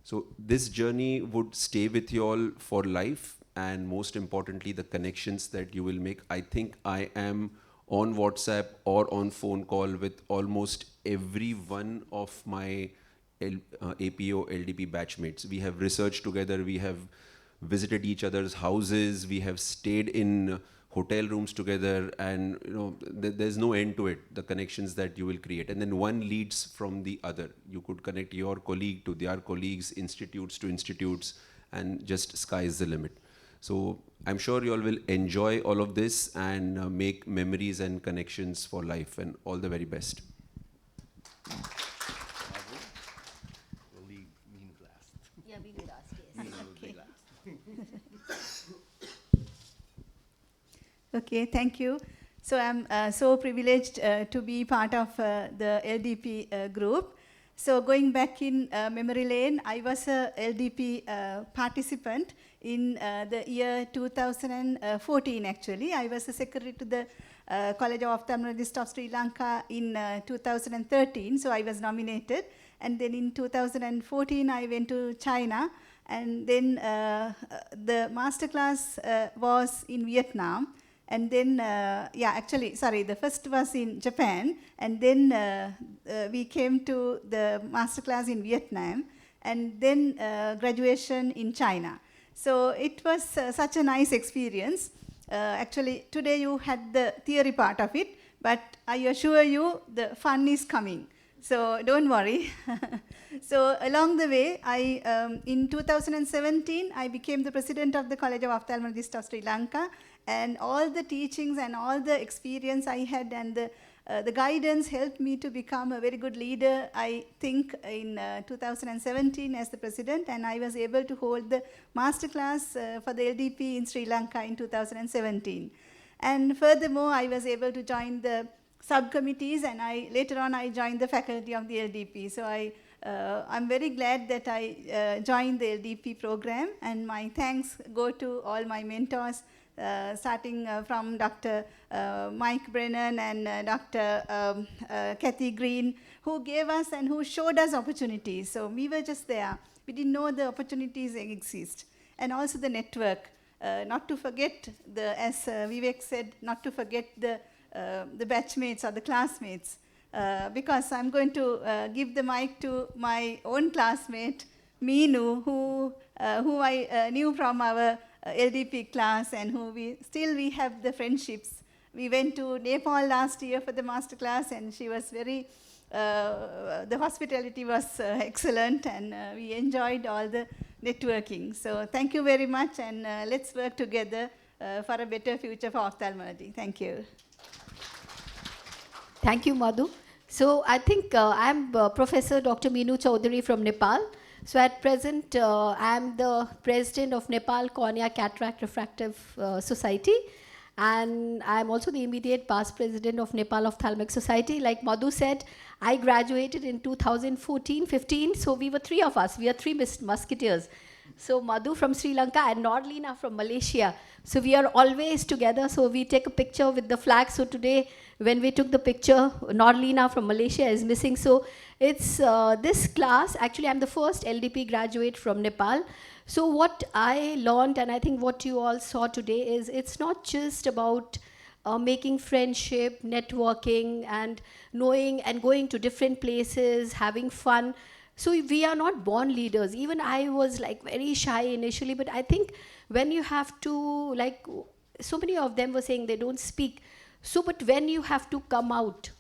So this journey would stay with you all for life, and most importantly, the connections that you will make. I think I am on WhatsApp or on phone call with almost every one of my APAO LDP batchmates. We have researched together, we have visited each other's houses, we have stayed in hotel rooms together, and there's no end to it, the connections that you will create. And then one leads from the other. You could connect your colleague to their colleagues, institutes to institutes, and just sky is the limit. So I'm sure you all will enjoy all of this and make memories and connections for life, and all the very best. Yeah, we will ask, yes. Okay, thank you. So I'm so privileged to be part of the LDP group. So going back in memory lane, I was a LDP participant in the year 2014 actually. I was a secretary to the College of Ophthalmologists of Sri Lanka in 2013, so I was nominated. And then in 2014, I went to China, and then the masterclass was in Vietnam. And then, the first was in Japan, and then we came to the masterclass in Vietnam, and then graduation in China. So it was such a nice experience. Actually, today you had the theory part of it, but I assure you the fun is coming. So don't worry. So along the way, in 2017, I became the president of the College of Ophthalmologists of Sri Lanka, and all the teachings and all the experience I had and the guidance helped me to become a very good leader, I think, in 2017 as the president, and I was able to hold the masterclass for the LDP in Sri Lanka in 2017. And furthermore, I was able to join the subcommittees, and later on I joined the faculty of the LDP. So I'm very glad that I joined the LDP program, and my thanks go to all my mentors, starting from Dr. Mike Brennan and Dr. Kathy Green, who gave us and who showed us opportunities. So we were just there. We didn't know the opportunities exist. And also the network. Not to forget, as Vivek said, not to forget the batchmates or the classmates. Because I'm going to give the mic to my own classmate, Meenu, who I knew from our LDP class and who we have the friendships. We went to Nepal last year for the master class, and she was very, the hospitality was excellent, and we enjoyed all the networking. So thank you very much, and let's work together for a better future for ophthalmology. Thank you. Thank you, Madhu. So I think I'm Professor Dr. Meenu Chaudhary from Nepal. So at present, I'm the president of Nepal Cornea Cataract Refractive Society. And I'm also the immediate past president of Nepal Ophthalmic Society. Like Madhu said, I graduated in 2014-15, so we were three of us. We are three musketeers. So Madhu from Sri Lanka and Nordlina from Malaysia. So we are always together, so we take a picture with the flag. So today, when we took the picture, Nordlina from Malaysia is missing. So it's this class, actually I'm the first LDP graduate from Nepal. So what I learned, and I think what you all saw today, is it's not just about making friendship, networking, and knowing and going to different places, having fun. So we are not born leaders. Even I was like very shy initially, but I think when you have to, like, so many of them were saying they don't speak. So, but when you have to come out,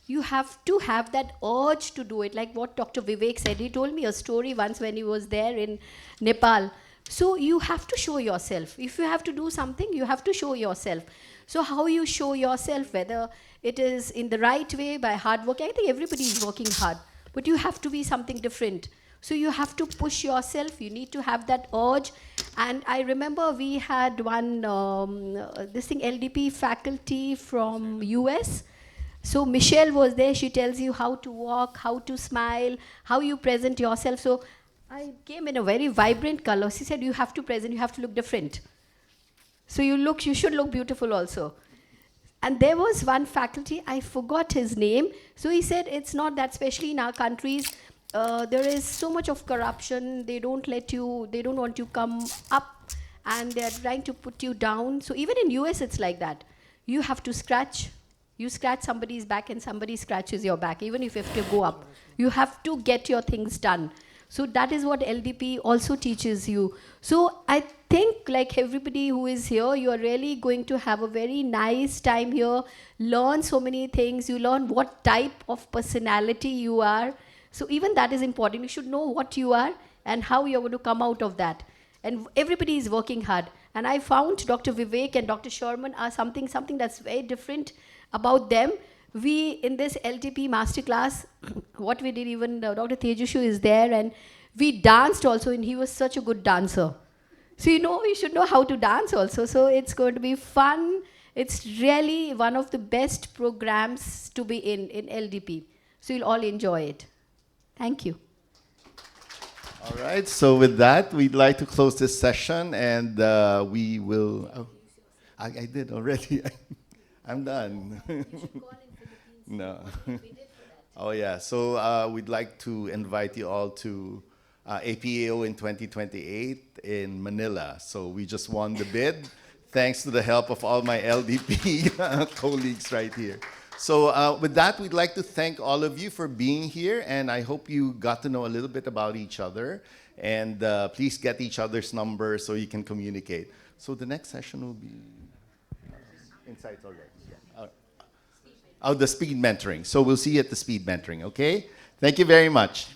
you have to have that urge to do it. Like what Dr. Vivek said, he told me a story once when he was there in Nepal. So you have to show yourself. If you have to do something, you have to show yourself. So how you show yourself, whether it is in the right way by hard work, I think everybody is working hard, but you have to be something different. So you have to push yourself, you need to have that urge. And I remember we had one, LDP faculty from US. So Michelle was there, she tells you how to walk, how to smile, how you present yourself. So I came in a very vibrant color. She said, you have to present, you have to look different. So you should look beautiful also. And there was one faculty, I forgot his name. So he said, it's not that, especially in our countries, there is so much of corruption. They don't want you to come up, and they're trying to put you down. So even in US, it's like that. You have to scratch. You scratch somebody's back and somebody scratches your back, even if you have to go up. You have to get your things done. So that is what LDP also teaches you. So I think, like everybody who is here, you are really going to have a very nice time here, learn so many things. You learn what type of personality you are. So even that is important. You should know what you are and how you're going to come out of that. And everybody is working hard. And I found Dr. Vivek and Dr. Sherman are something that's very different about them. We, in this LTP masterclass, what we did, even Dr. Tejushu is there, and we danced also, and he was such a good dancer. So you should know how to dance also. So it's going to be fun. It's really one of the best programs to be in LDP. So you'll all enjoy it. Thank you. All right, so with that, we'd like to close this session, and we will... Oh, I did already. I'm done. No. Oh, yeah. So we'd like to invite you all to APAO in 2028 in Manila. So we just won the bid, thanks to the help of all my LDP colleagues right here. So with that, we'd like to thank all of you for being here, and I hope you got to know a little bit about each other. And please get each other's numbers so you can communicate. So the next session will be insights already. Yeah. The speed mentoring. So we'll see you at the speed mentoring, okay? Thank you very much.